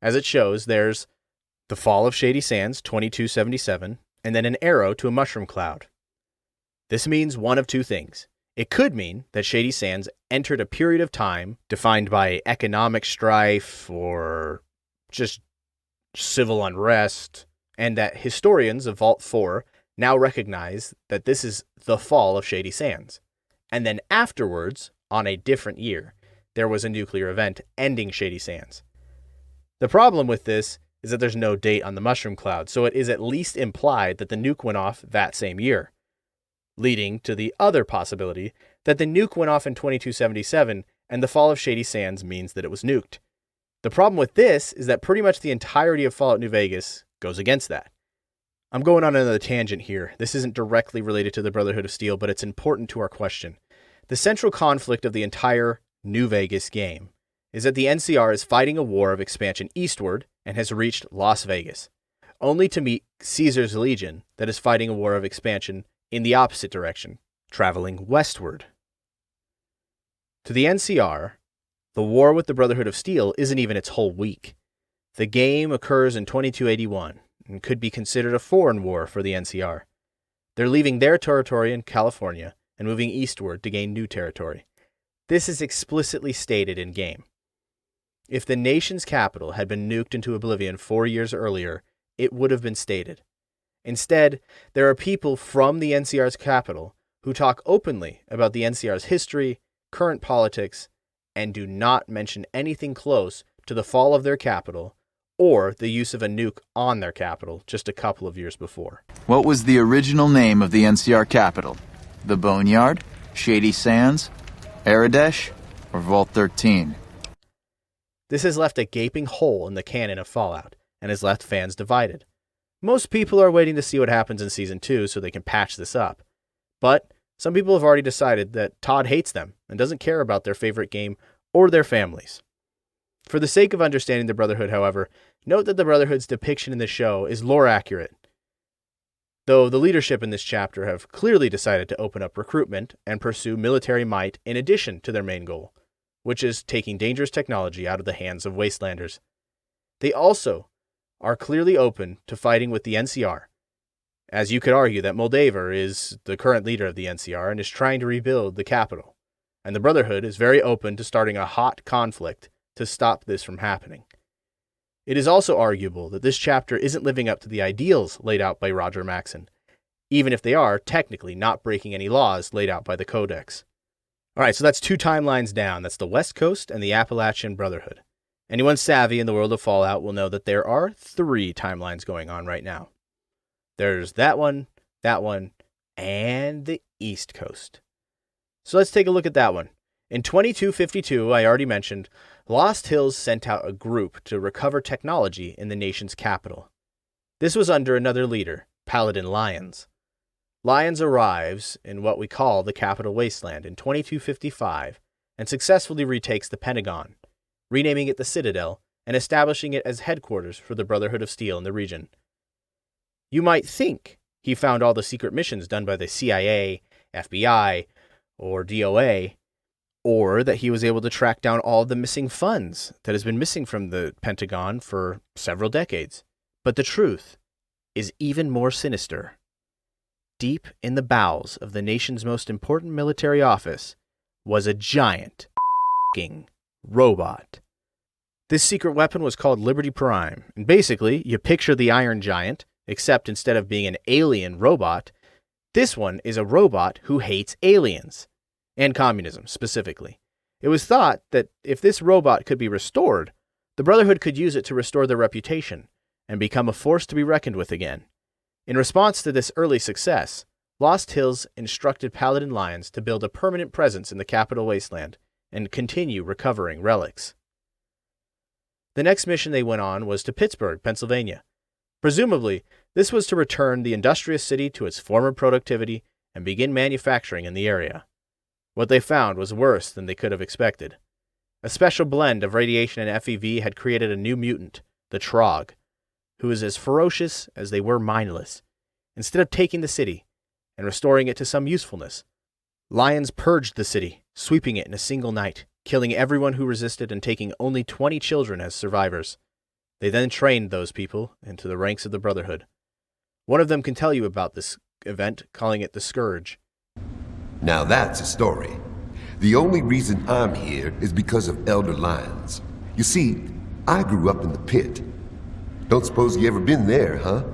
As it shows, there's the fall of Shady Sands, 2277, and then an arrow to a mushroom cloud. This means one of two things. It could mean that Shady Sands entered a period of time defined by economic strife or just civil unrest, and that historians of Vault 4 now recognize that this is the fall of Shady Sands. And then afterwards, on a different year, there was a nuclear event ending Shady Sands. The problem with this is that there's no date on the mushroom cloud, so it is at least implied that the nuke went off that same year, leading to the other possibility that the nuke went off in 2277 and the fall of Shady Sands means that it was nuked. The problem with this is that pretty much the entirety of Fallout New Vegas goes against that. I'm going on another tangent here. This isn't directly related to the Brotherhood of Steel, but it's important to our question. The central conflict of the entire New Vegas game is that the NCR is fighting a war of expansion eastward and has reached Las Vegas, only to meet Caesar's Legion that is fighting a war of expansion in the opposite direction, traveling westward. To the NCR, the war with the Brotherhood of Steel isn't even its whole week. The game occurs in 2281 and could be considered a foreign war for the NCR. They're leaving their territory in California and moving eastward to gain new territory. This is explicitly stated in game. If the nation's capital had been nuked into oblivion 4 years earlier, it would have been stated. Instead, there are people from the NCR's capital who talk openly about the NCR's history, current politics, and do not mention anything close to the fall of their capital or the use of a nuke on their capital just a couple of years before. What was the original name of the NCR capital? The Boneyard, Shady Sands, Aradesh, or Vault 13? This has left a gaping hole in the canon of Fallout and has left fans divided. Most people are waiting to see what happens in Season 2 so they can patch this up. But some people have already decided that Todd hates them and doesn't care about their favorite game or their families. For the sake of understanding the Brotherhood, however, note that the Brotherhood's depiction in the show is lore accurate, though the leadership in this chapter have clearly decided to open up recruitment and pursue military might in addition to their main goal, which is taking dangerous technology out of the hands of wastelanders. They also are clearly open to fighting with the NCR, as you could argue that Moldaver is the current leader of the NCR and is trying to rebuild the capital, and the Brotherhood is very open to starting a hot conflict to stop this from happening. It is also arguable that this chapter isn't living up to the ideals laid out by Roger Maxson, even if they are technically not breaking any laws laid out by the Codex. Alright, so that's 2 timelines down. That's the West Coast and the Appalachian Brotherhood. Anyone savvy in the world of Fallout will know that there are 3 timelines going on right now. There's that one, and the East Coast. So let's take a look at that one. In 2252, I already mentioned, Lost Hills sent out a group to recover technology in the nation's capital. This was under another leader, Paladin Lyons. Lyons arrives in what we call the Capital Wasteland in 2255 and successfully retakes the Pentagon, renaming it the Citadel and establishing it as headquarters for the Brotherhood of Steel in the region. You might think he found all the secret missions done by the CIA, FBI, or DOA, or that he was able to track down all of the missing funds that has been missing from the Pentagon for several decades. But the truth is even more sinister. Deep in the bowels of the nation's most important military office was a giant f***ing robot. This secret weapon was called Liberty Prime, and basically, you picture the Iron Giant, except instead of being an alien robot, this one is a robot who hates aliens, and communism specifically. It was thought that if this robot could be restored, the Brotherhood could use it to restore their reputation and become a force to be reckoned with again. In response to this early success, Lost Hills instructed Paladin Lyons to build a permanent presence in the Capital Wasteland and continue recovering relics. The next mission they went on was to Pittsburgh, Pennsylvania. Presumably, this was to return the industrious city to its former productivity and begin manufacturing in the area. What they found was worse than they could have expected. A special blend of radiation and FEV had created a new mutant, the Trog, who was as ferocious as they were mindless. Instead of taking the city and restoring it to some usefulness, Lyons purged the city, sweeping it in a single night, killing everyone who resisted and taking only 20 children as survivors. They then trained those people into the ranks of the Brotherhood. One of them can tell you about this event, calling it the Scourge. Now that's a story. The only reason I'm here is because of Elder Lyons. You see, I grew up in the pit. Don't suppose you ever been there, huh?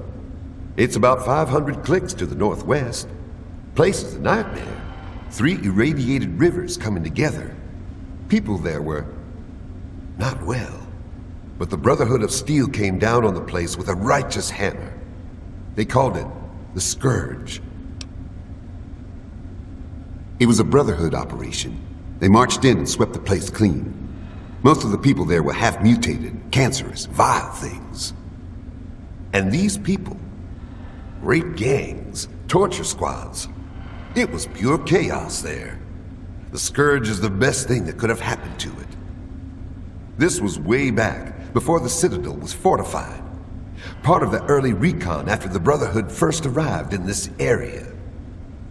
It's about 500 clicks to the northwest. Place is a nightmare. 3 irradiated rivers coming together. People there were not well. But the Brotherhood of Steel came down on the place with a righteous hammer. They called it the Scourge. It was a Brotherhood operation. They marched in and swept the place clean. Most of the people there were half-mutated, cancerous, vile things. And these people, rape gangs, torture squads. It was pure chaos there. The Scourge is the best thing that could have happened to it. This was way back, before the Citadel was fortified. Part of the early recon after the Brotherhood first arrived in this area.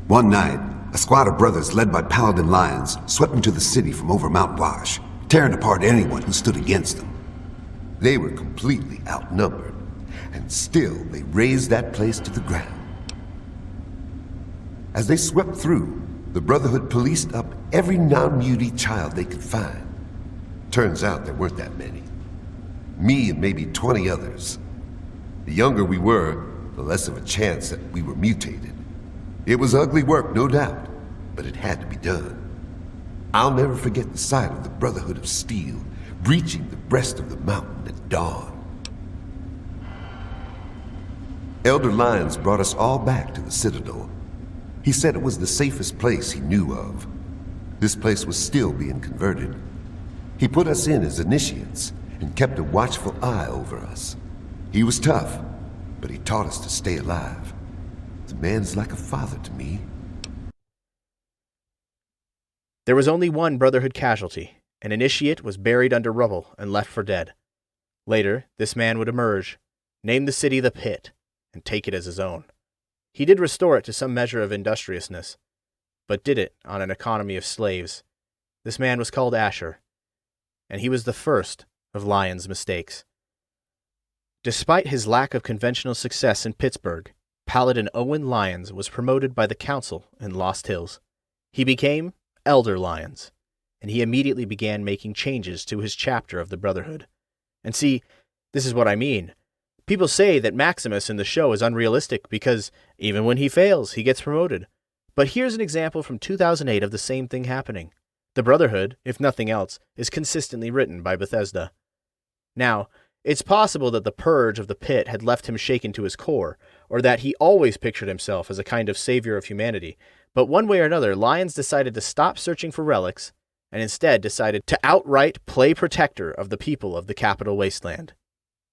One night, a squad of brothers led by Paladin Lyons swept into the city from over Mount Wash, tearing apart anyone who stood against them. They were completely outnumbered, and still they razed that place to the ground. As they swept through, the Brotherhood policed up every non-mutie child they could find. Turns out there weren't that many. Me and maybe 20 others. The younger we were, the less of a chance that we were mutated. It was ugly work, no doubt, but it had to be done. I'll never forget the sight of the Brotherhood of Steel breaching the breast of the mountain at dawn. Elder Lyons brought us all back to the Citadel. He said it was the safest place he knew of. This place was still being converted. He put us in as initiates and kept a watchful eye over us. He was tough, but he taught us to stay alive. The man's like a father to me. There was only one Brotherhood casualty. An initiate was buried under rubble and left for dead. Later, this man would emerge, name the city the Pit, and take it as his own. He did restore it to some measure of industriousness, but did it on an economy of slaves. This man was called Asher, and he was the first of Lyons' mistakes. Despite his lack of conventional success in Pittsburgh, Paladin Owen Lyons was promoted by the council in Lost Hills. He became Elder Lyons, and he immediately began making changes to his chapter of the Brotherhood. And see, this is what I mean. People say that Maximus in the show is unrealistic because even when he fails, he gets promoted. But here's an example from 2008 of the same thing happening. The Brotherhood, if nothing else, is consistently written by Bethesda. Now, it's possible that the purge of the pit had left him shaken to his core, or that he always pictured himself as a kind of savior of humanity. But one way or another, Lyons decided to stop searching for relics, and instead decided to outright play protector of the people of the Capital Wasteland.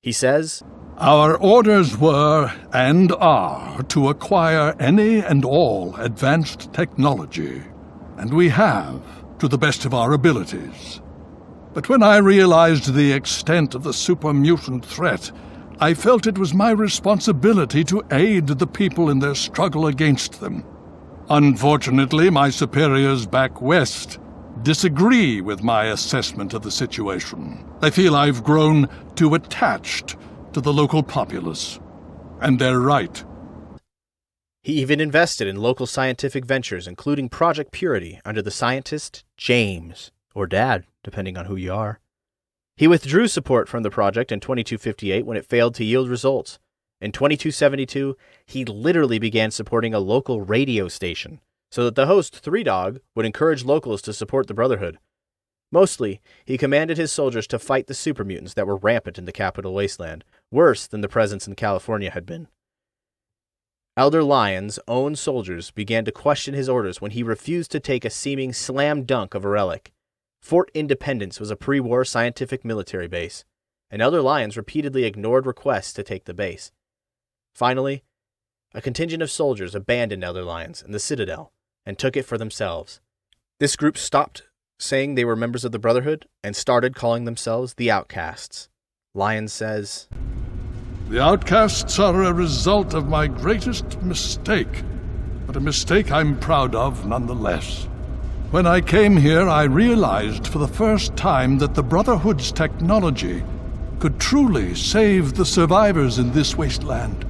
He says, "Our orders were, and are, to acquire any and all advanced technology, and we have, to the best of our abilities. But when I realized the extent of the super-mutant threat, I felt it was my responsibility to aid the people in their struggle against them. Unfortunately, my superiors back west disagree with my assessment of the situation. They feel I've grown too attached to the local populace, and they're right." He even invested in local scientific ventures, including Project Purity, under the scientist James, or Dad, depending on who you are. He withdrew support from the project in 2258 when it failed to yield results. In 2272, he literally began supporting a local radio station, so that the host, Three Dog, would encourage locals to support the Brotherhood. Mostly, he commanded his soldiers to fight the supermutants that were rampant in the Capital Wasteland, worse than the presence in California had been. Elder Lyons' own soldiers began to question his orders when he refused to take a seeming slam dunk of a relic. Fort Independence was a pre-war scientific military base, and Elder Lyons repeatedly ignored requests to take the base. Finally, a contingent of soldiers abandoned Elder Lyons and the Citadel and took it for themselves. This group stopped saying they were members of the Brotherhood and started calling themselves the Outcasts. Lyons says, The Outcasts are a result of my greatest mistake, but a mistake I'm proud of nonetheless. When I came here, I realized for the first time that the Brotherhood's technology could truly save the survivors in this wasteland.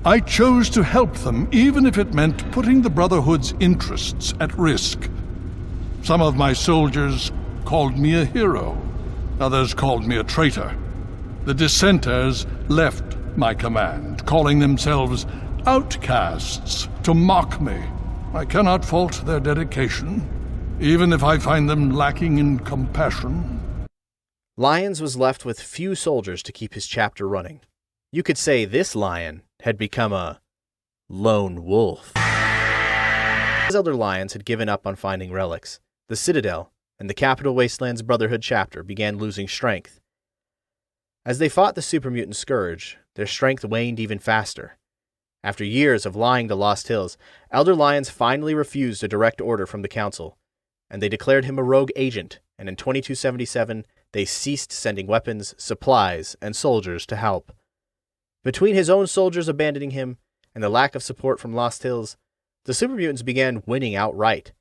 I chose to help them, even if it meant putting the Brotherhood's interests at risk. Some of my soldiers called me a hero. Others called me a traitor. The dissenters left my command, calling themselves outcasts to mock me. I cannot fault their dedication, even if I find them lacking in compassion. Lyons was left with few soldiers to keep his chapter running. You could say this lion had become a lone wolf. As Elder Lyons had given up on finding relics, the Citadel and the Capital Wastelands Brotherhood chapter began losing strength. As they fought the super-mutant scourge, their strength waned even faster. After years of lying to Lost Hills, Elder Lyons finally refused a direct order from the Council, and they declared him a rogue agent, and in 2277 they ceased sending weapons, supplies, and soldiers to help. Between his own soldiers abandoning him and the lack of support from Lost Hills, the super-mutants began winning outright.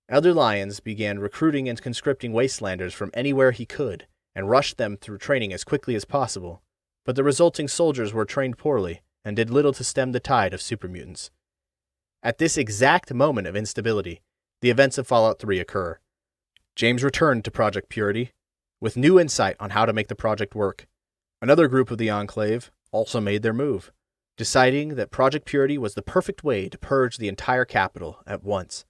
Elder Lyons began recruiting and conscripting wastelanders from anywhere he could, and rushed them through training as quickly as possible, but the resulting soldiers were trained poorly and did little to stem the tide of super-mutants. At this exact moment of instability, the events of Fallout 3 occur. James returned to Project Purity, with new insight on how to make the project work. Another group of the Enclave also made their move, deciding that Project Purity was the perfect way to purge the entire capital at once.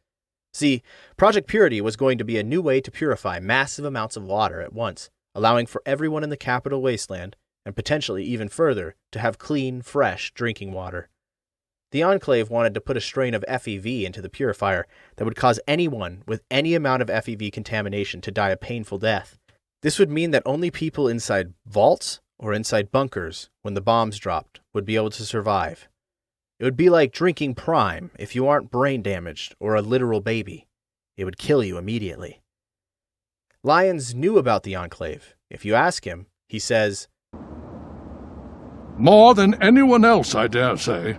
See, Project Purity was going to be a new way to purify massive amounts of water at once, allowing for everyone in the capital wasteland, and potentially even further, to have clean, fresh drinking water. The Enclave wanted to put a strain of FEV into the purifier that would cause anyone with any amount of FEV contamination to die a painful death. This would mean that only people inside vaults or inside bunkers, when the bombs dropped, would be able to survive. It would be like drinking Prime if you aren't brain damaged or a literal baby. It would kill you immediately. Lyons knew about the Enclave. If you ask him, he says, More than anyone else, I dare say.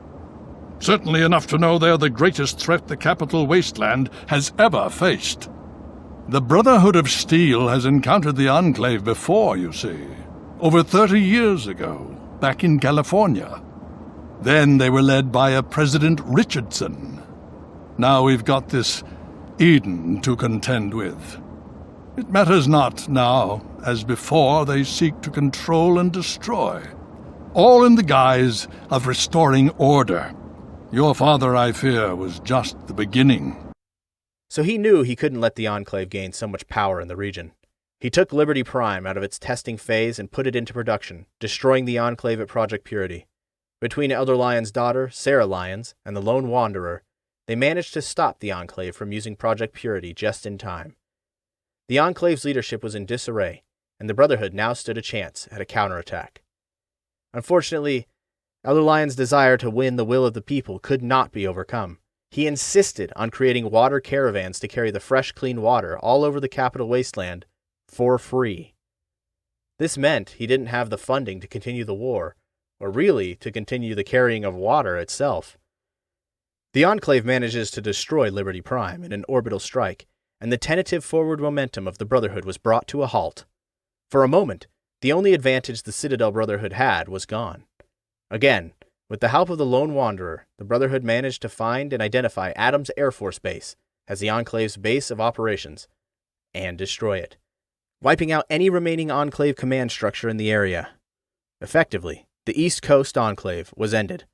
Certainly enough to know they're the greatest threat the capital wasteland has ever faced. The Brotherhood of Steel has encountered the Enclave before, you see. Over 30 years ago, back in California. Then they were led by a President Richardson. Now we've got this Eden to contend with. It matters not now, as before they seek to control and destroy, all in the guise of restoring order. Your father, I fear, was just the beginning. So he knew he couldn't let the Enclave gain so much power in the region. He took Liberty Prime out of its testing phase and put it into production, destroying the Enclave at Project Purity. Between Elder Lyons' daughter, Sarah Lyons, and the Lone Wanderer, they managed to stop the Enclave from using Project Purity just in time. The Enclave's leadership was in disarray, and the Brotherhood now stood a chance at a counterattack. Unfortunately, Elder Lyons' desire to win the will of the people could not be overcome. He insisted on creating water caravans to carry the fresh, clean water all over the capital wasteland for free. This meant he didn't have the funding to continue the war, or really to continue the carrying of water itself. The Enclave manages to destroy Liberty Prime in an orbital strike, and the tentative forward momentum of the Brotherhood was brought to a halt. For a moment, the only advantage the Citadel Brotherhood had was gone. Again, with the help of the Lone Wanderer, the Brotherhood managed to find and identify Adams Air Force Base as the Enclave's base of operations, and destroy it, wiping out any remaining Enclave command structure in the area. Effectively, the East Coast Enclave was ended,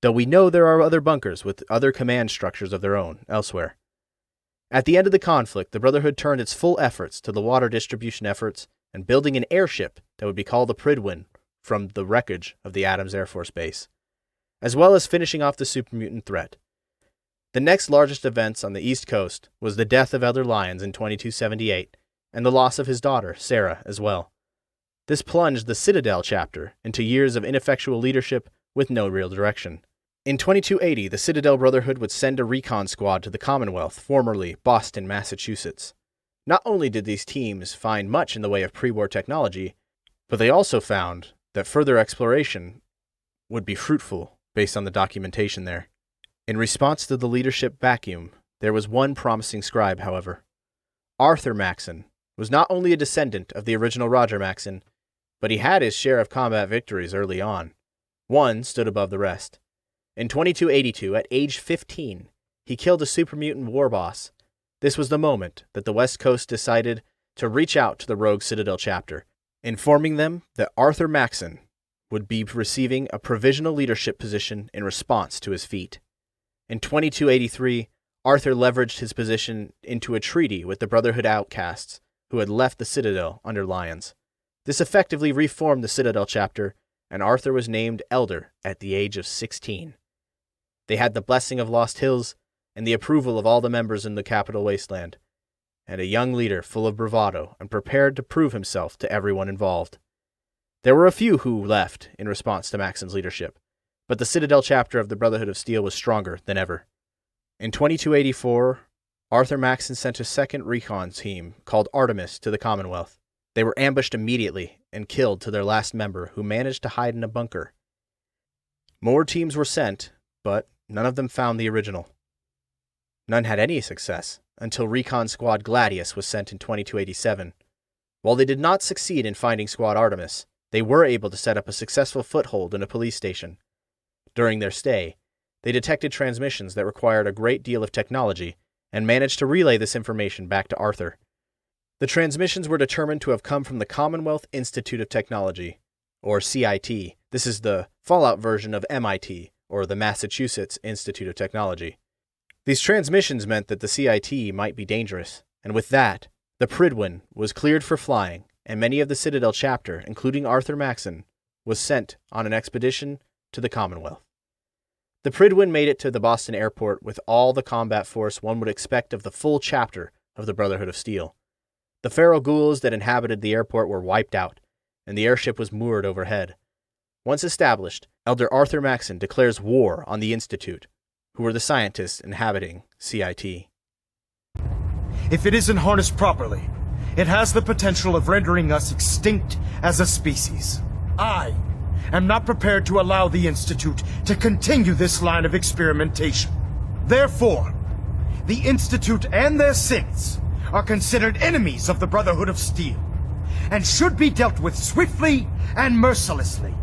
though we know there are other bunkers with other command structures of their own elsewhere. At the end of the conflict, the Brotherhood turned its full efforts to the water distribution efforts and building an airship that would be called the Pridwin from the wreckage of the Adams Air Force Base, as well as finishing off the super-mutant threat. The next largest events on the East Coast was the death of Elder Lyons in 2278, and the loss of his daughter, Sarah, as well. This plunged the Citadel chapter into years of ineffectual leadership with no real direction. In 2280, the Citadel Brotherhood would send a recon squad to the Commonwealth, formerly Boston, Massachusetts. Not only did these teams find much in the way of pre-war technology, but they also found that further exploration would be fruitful based on the documentation there. In response to the leadership vacuum, there was one promising scribe, however. Arthur Maxon was not only a descendant of the original Roger Maxon, but he had his share of combat victories early on. One stood above the rest. In 2282, at age 15, he killed a super mutant war boss. This was the moment that the West Coast decided to reach out to the Rogue Citadel chapter, informing them that Arthur Maxon would be receiving a provisional leadership position in response to his feat. In 2283, Arthur leveraged his position into a treaty with the Brotherhood outcasts who had left the Citadel under Lyons. This effectively reformed the Citadel chapter, and Arthur was named Elder at the age of 16. They had the blessing of Lost Hills and the approval of all the members in the Capital Wasteland, and a young leader full of bravado and prepared to prove himself to everyone involved. There were a few who left in response to Maxon's leadership, but the Citadel chapter of the Brotherhood of Steel was stronger than ever. In 2284, Arthur Maxon sent a second recon team called Artemis to the Commonwealth. They were ambushed immediately and killed to their last member, who managed to hide in a bunker. More teams were sent, but none of them found the original. None had any success until Recon Squad Gladius was sent in 2287. While they did not succeed in finding Squad Artemis, they were able to set up a successful foothold in a police station. During their stay, they detected transmissions that required a great deal of technology and managed to relay this information back to Arthur. The transmissions were determined to have come from the Commonwealth Institute of Technology, or CIT. This is the Fallout version of MIT, or the Massachusetts Institute of Technology. These transmissions meant that the CIT might be dangerous, and with that, the Pridwin was cleared for flying, and many of the Citadel chapter, including Arthur Maxon, was sent on an expedition to the Commonwealth. The Pridwin made it to the Boston airport with all the combat force one would expect of the full chapter of the Brotherhood of Steel. The feral ghouls that inhabited the airport were wiped out, and the airship was moored overhead. Once established, Elder Arthur Maxon declares war on the Institute, who were the scientists inhabiting CIT. If it isn't harnessed properly, it has the potential of rendering us extinct as a species. I am not prepared to allow the Institute to continue this line of experimentation. Therefore, the Institute and their synths are considered enemies of the Brotherhood of Steel, and should be dealt with swiftly and mercilessly.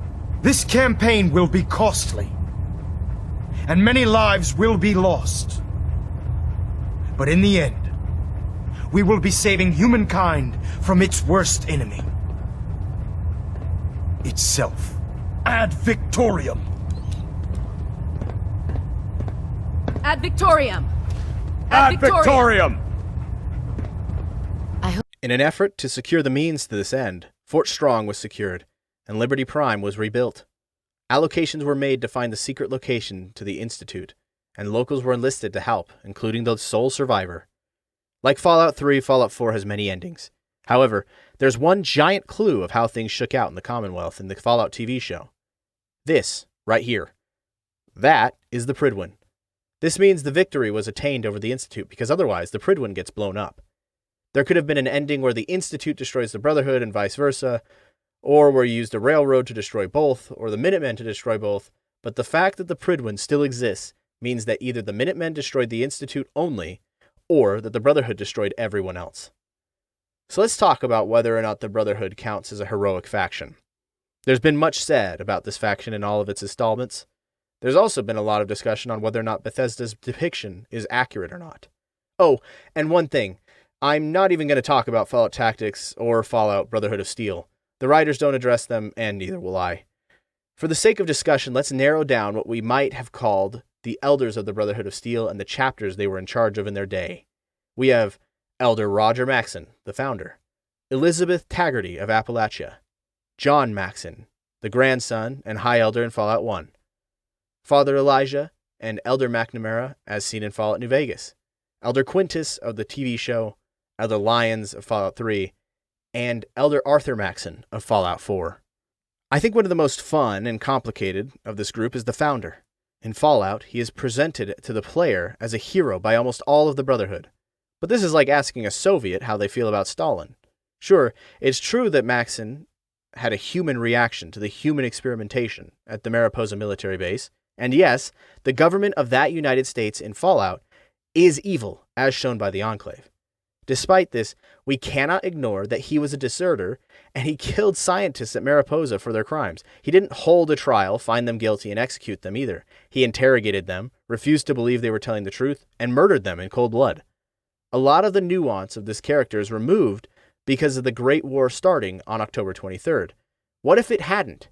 This campaign will be costly, and many lives will be lost. But in the end, we will be saving humankind from its worst enemy. Itself. Ad Victoriam! Ad Victoriam! Ad Victoriam! In an effort to secure the means to this end, Fort Strong was secured, and Liberty Prime was rebuilt. Allocations were made to find the secret location to the Institute, and locals were enlisted to help, including the sole survivor. Like Fallout 3, Fallout 4 has many endings. However, there's one giant clue of how things shook out in the Commonwealth in the Fallout TV show. This, right here. That is the Pridwin. This means the victory was attained over the Institute, because otherwise the Pridwin gets blown up. There could have been an ending where the Institute destroys the Brotherhood and vice versa, or where you used a railroad to destroy both, or the Minutemen to destroy both, but the fact that the Pridwin still exists means that either the Minutemen destroyed the Institute only, or that the Brotherhood destroyed everyone else. So let's talk about whether or not the Brotherhood counts as a heroic faction. There's been much said about this faction in all of its installments. There's also been a lot of discussion on whether or not Bethesda's depiction is accurate or not. Oh, and one thing. I'm not even going to talk about Fallout Tactics or Fallout Brotherhood of Steel. The writers don't address them, and neither will I. For the sake of discussion, let's narrow down what we might have called the elders of the Brotherhood of Steel and the chapters they were in charge of in their day. We have Elder Roger Maxon, the founder, Elizabeth Taggarty of Appalachia, John Maxon, the grandson and High Elder in Fallout 1, Father Elijah and Elder McNamara as seen in Fallout New Vegas, Elder Quintus of the TV show, Elder Lyons of Fallout 3, and Elder Arthur Maxson of Fallout 4. I think one of the most fun and complicated of this group is the founder. In Fallout, he is presented to the player as a hero by almost all of the Brotherhood. But this is like asking a Soviet how they feel about Stalin. Sure, it's true that Maxson had a human reaction to the human experimentation at the Mariposa military base, and yes, the government of that United States in Fallout is evil, as shown by the Enclave. Despite this, we cannot ignore that he was a deserter, and he killed scientists at Mariposa for their crimes. He didn't hold a trial, find them guilty, and execute them either. He interrogated them, refused to believe they were telling the truth, and murdered them in cold blood. A lot of the nuance of this character is removed because of the Great War starting on October 23rd. What if it hadn't?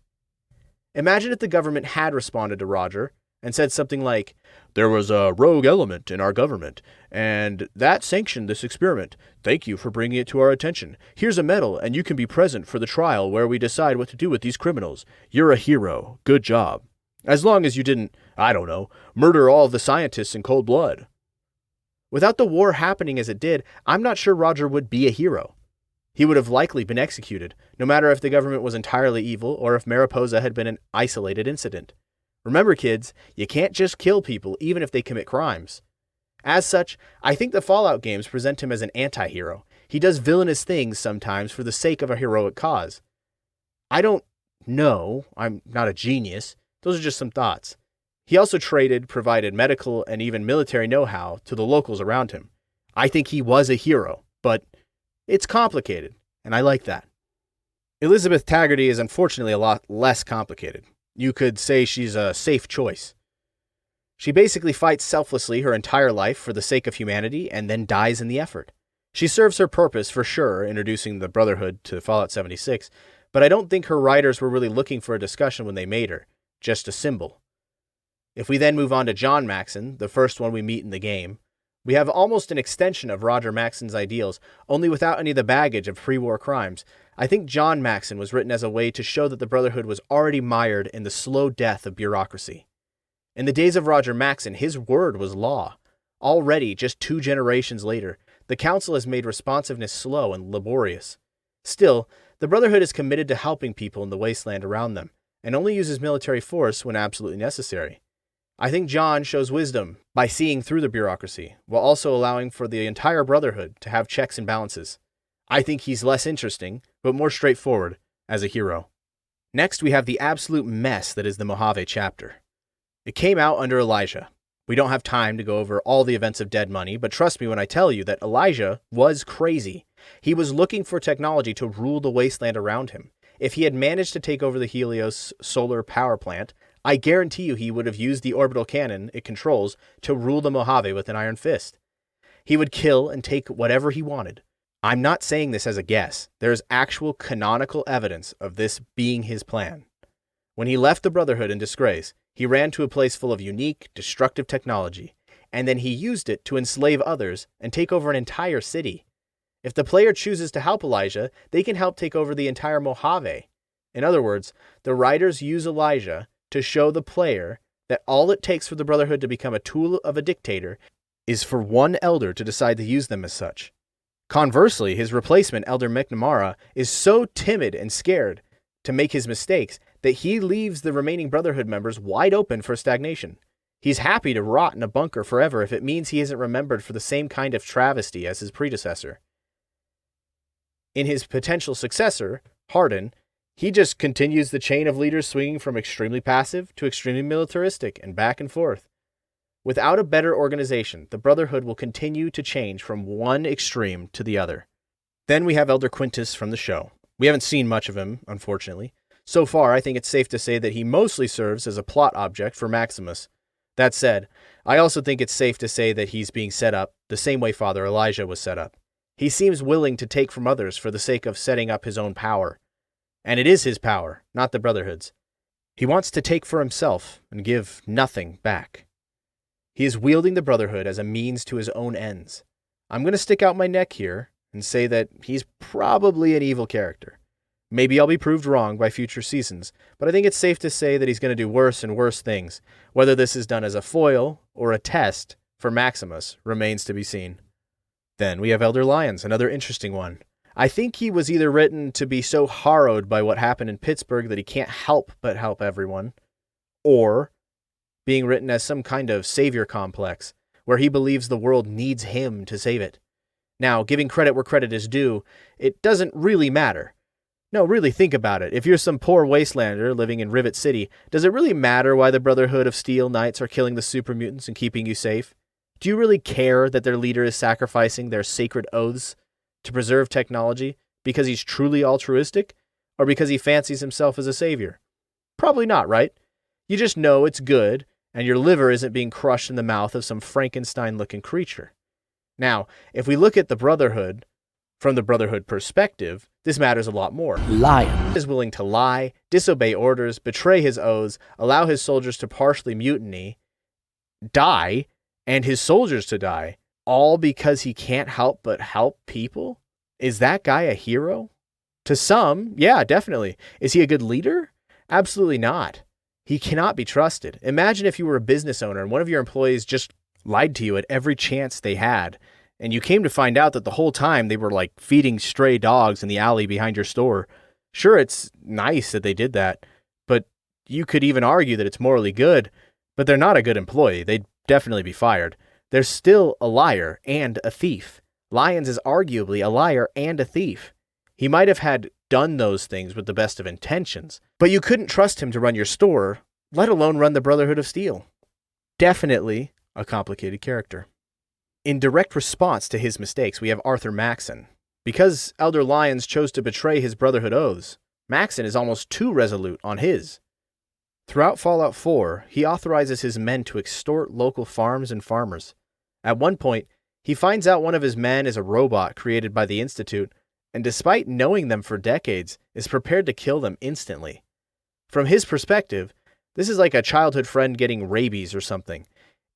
Imagine if the government had responded to Roger and said something like, "There was a rogue element in our government, and that sanctioned this experiment. Thank you for bringing it to our attention. Here's a medal, and you can be present for the trial where we decide what to do with these criminals. You're a hero. Good job. As long as you didn't, I don't know, murder all of the scientists in cold blood." Without the war happening as it did, I'm not sure Roger would be a hero. He would have likely been executed, no matter if the government was entirely evil or if Mariposa had been an isolated incident. Remember, kids, you can't just kill people even if they commit crimes. As such, I think the Fallout games present him as an anti-hero. He does villainous things sometimes for the sake of a heroic cause. I don't know. I'm not a genius. Those are just some thoughts. He also provided medical and even military know-how to the locals around him. I think he was a hero, but it's complicated, and I like that. Elizabeth Taggarty is unfortunately a lot less complicated. You could say she's a safe choice. She basically fights selflessly her entire life for the sake of humanity and then dies in the effort. She serves her purpose for sure, introducing the Brotherhood to Fallout 76, but I don't think her writers were really looking for a discussion when they made her, just a symbol. If we then move on to John Maxson, the first one we meet in the game, we have almost an extension of Roger Maxson's ideals, only without any of the baggage of pre-war crimes. I think John Maxson was written as a way to show that the Brotherhood was already mired in the slow death of bureaucracy. In the days of Roger Maxson, his word was law. Already, just 2 generations later, the Council has made responsiveness slow and laborious. Still, the Brotherhood is committed to helping people in the wasteland around them, and only uses military force when absolutely necessary. I think John shows wisdom by seeing through the bureaucracy, while also allowing for the entire Brotherhood to have checks and balances. I think he's less interesting, but more straightforward as a hero. Next, we have the absolute mess that is the Mojave chapter. It came out under Elijah. We don't have time to go over all the events of Dead Money, but trust me when I tell you that Elijah was crazy. He was looking for technology to rule the wasteland around him. If he had managed to take over the Helios solar power plant, I guarantee you he would have used the orbital cannon it controls to rule the Mojave with an iron fist. He would kill and take whatever he wanted. I'm not saying this as a guess. There is actual canonical evidence of this being his plan. When he left the Brotherhood in disgrace, he ran to a place full of unique, destructive technology, and then he used it to enslave others and take over an entire city. If the player chooses to help Elijah, they can help take over the entire Mojave. In other words, the writers use Elijah to show the player that all it takes for the Brotherhood to become a tool of a dictator is for one elder to decide to use them as such. Conversely, his replacement, Elder McNamara, is so timid and scared to make his mistakes that he leaves the remaining Brotherhood members wide open for stagnation. He's happy to rot in a bunker forever if it means he isn't remembered for the same kind of travesty as his predecessor. In his potential successor, Hardin, he just continues the chain of leaders swinging from extremely passive to extremely militaristic and back and forth. Without a better organization, the Brotherhood will continue to change from one extreme to the other. Then we have Elder Quintus from the show. We haven't seen much of him, unfortunately. So far, I think it's safe to say that he mostly serves as a plot object for Maximus. That said, I also think it's safe to say that he's being set up the same way Father Elijah was set up. He seems willing to take from others for the sake of setting up his own power. And it is his power, not the Brotherhood's. He wants to take for himself and give nothing back. He is wielding the Brotherhood as a means to his own ends. I'm going to stick out my neck here and say that he's probably an evil character. Maybe I'll be proved wrong by future seasons, but I think it's safe to say that he's going to do worse and worse things. Whether this is done as a foil or a test for Maximus remains to be seen. Then we have Elder Lyons, another interesting one. I think he was either written to be so harrowed by what happened in Pittsburgh that he can't help but help everyone, or being written as some kind of savior complex, where he believes the world needs him to save it. Now, giving credit where credit is due, it doesn't really matter. No, really think about it. If you're some poor wastelander living in Rivet City, does it really matter why the Brotherhood of Steel Knights are killing the super mutants and keeping you safe? Do you really care that their leader is sacrificing their sacred oaths to preserve technology because he's truly altruistic, or because he fancies himself as a savior? Probably not, right? You just know it's good, and your liver isn't being crushed in the mouth of some Frankenstein-looking creature. Now, if we look at the Brotherhood from the Brotherhood perspective, this matters a lot more. Lion He is willing to lie, disobey orders, betray his oaths, allow his soldiers to partially mutiny, die, and his soldiers to die, all because he can't help but help people? Is that guy a hero? To some, yeah, definitely. Is he a good leader? Absolutely not. He cannot be trusted. Imagine if you were a business owner and one of your employees just lied to you at every chance they had, and you came to find out that the whole time they were like feeding stray dogs in the alley behind your store. Sure, it's nice that they did that, but you could even argue that it's morally good, but they're not a good employee. They'd definitely be fired. They're still a liar and a thief. Lyons is arguably a liar and a thief. He might have had done those things with the best of intentions, but you couldn't trust him to run your store, let alone run the Brotherhood of Steel. Definitely a complicated character. In direct response to his mistakes, we have Arthur Maxon. Because Elder Lyons chose to betray his Brotherhood oaths, Maxon is almost too resolute on his. Throughout Fallout 4, he authorizes his men to extort local farms and farmers. At one point, he finds out one of his men is a robot created by the Institute, and despite knowing them for decades, is prepared to kill them instantly. From his perspective, this is like a childhood friend getting rabies or something.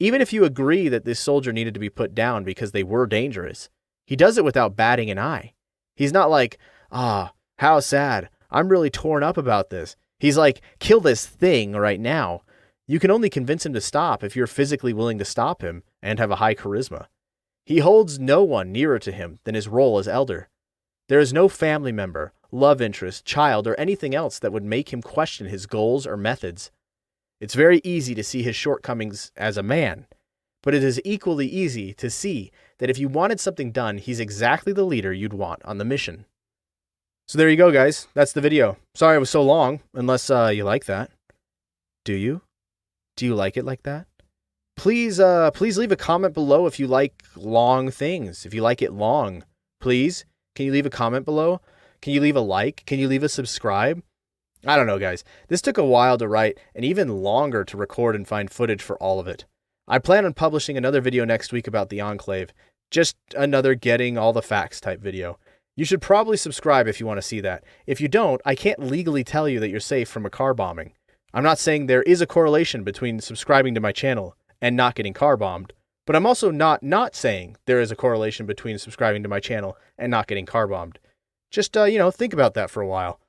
Even if you agree that this soldier needed to be put down because they were dangerous, he does it without batting an eye. He's not like, how sad, I'm really torn up about this. He's like, kill this thing right now. You can only convince him to stop if you're physically willing to stop him and have a high charisma. He holds no one nearer to him than his role as elder. There is no family member, love interest, child, or anything else that would make him question his goals or methods. It's very easy to see his shortcomings as a man, but it is equally easy to see that if you wanted something done, he's exactly the leader you'd want on the mission. So there you go, guys. That's the video. Sorry it was so long, unless you like that. Do you? Do you like it like that? Please leave a comment below if you like long things. If you like it long, please. Can you leave a comment below? Can you leave a like? Can you leave a subscribe? I don't know, guys. This took a while to write and even longer to record and find footage for all of it. I plan on publishing another video next week about the Enclave. Just another getting all the facts type video. You should probably subscribe if you want to see that. If you don't, I can't legally tell you that you're safe from a car bombing. I'm not saying there is a correlation between subscribing to my channel and not getting car bombed, but I'm also not saying there is a correlation between subscribing to my channel and not getting car bombed. Just, think about that for a while.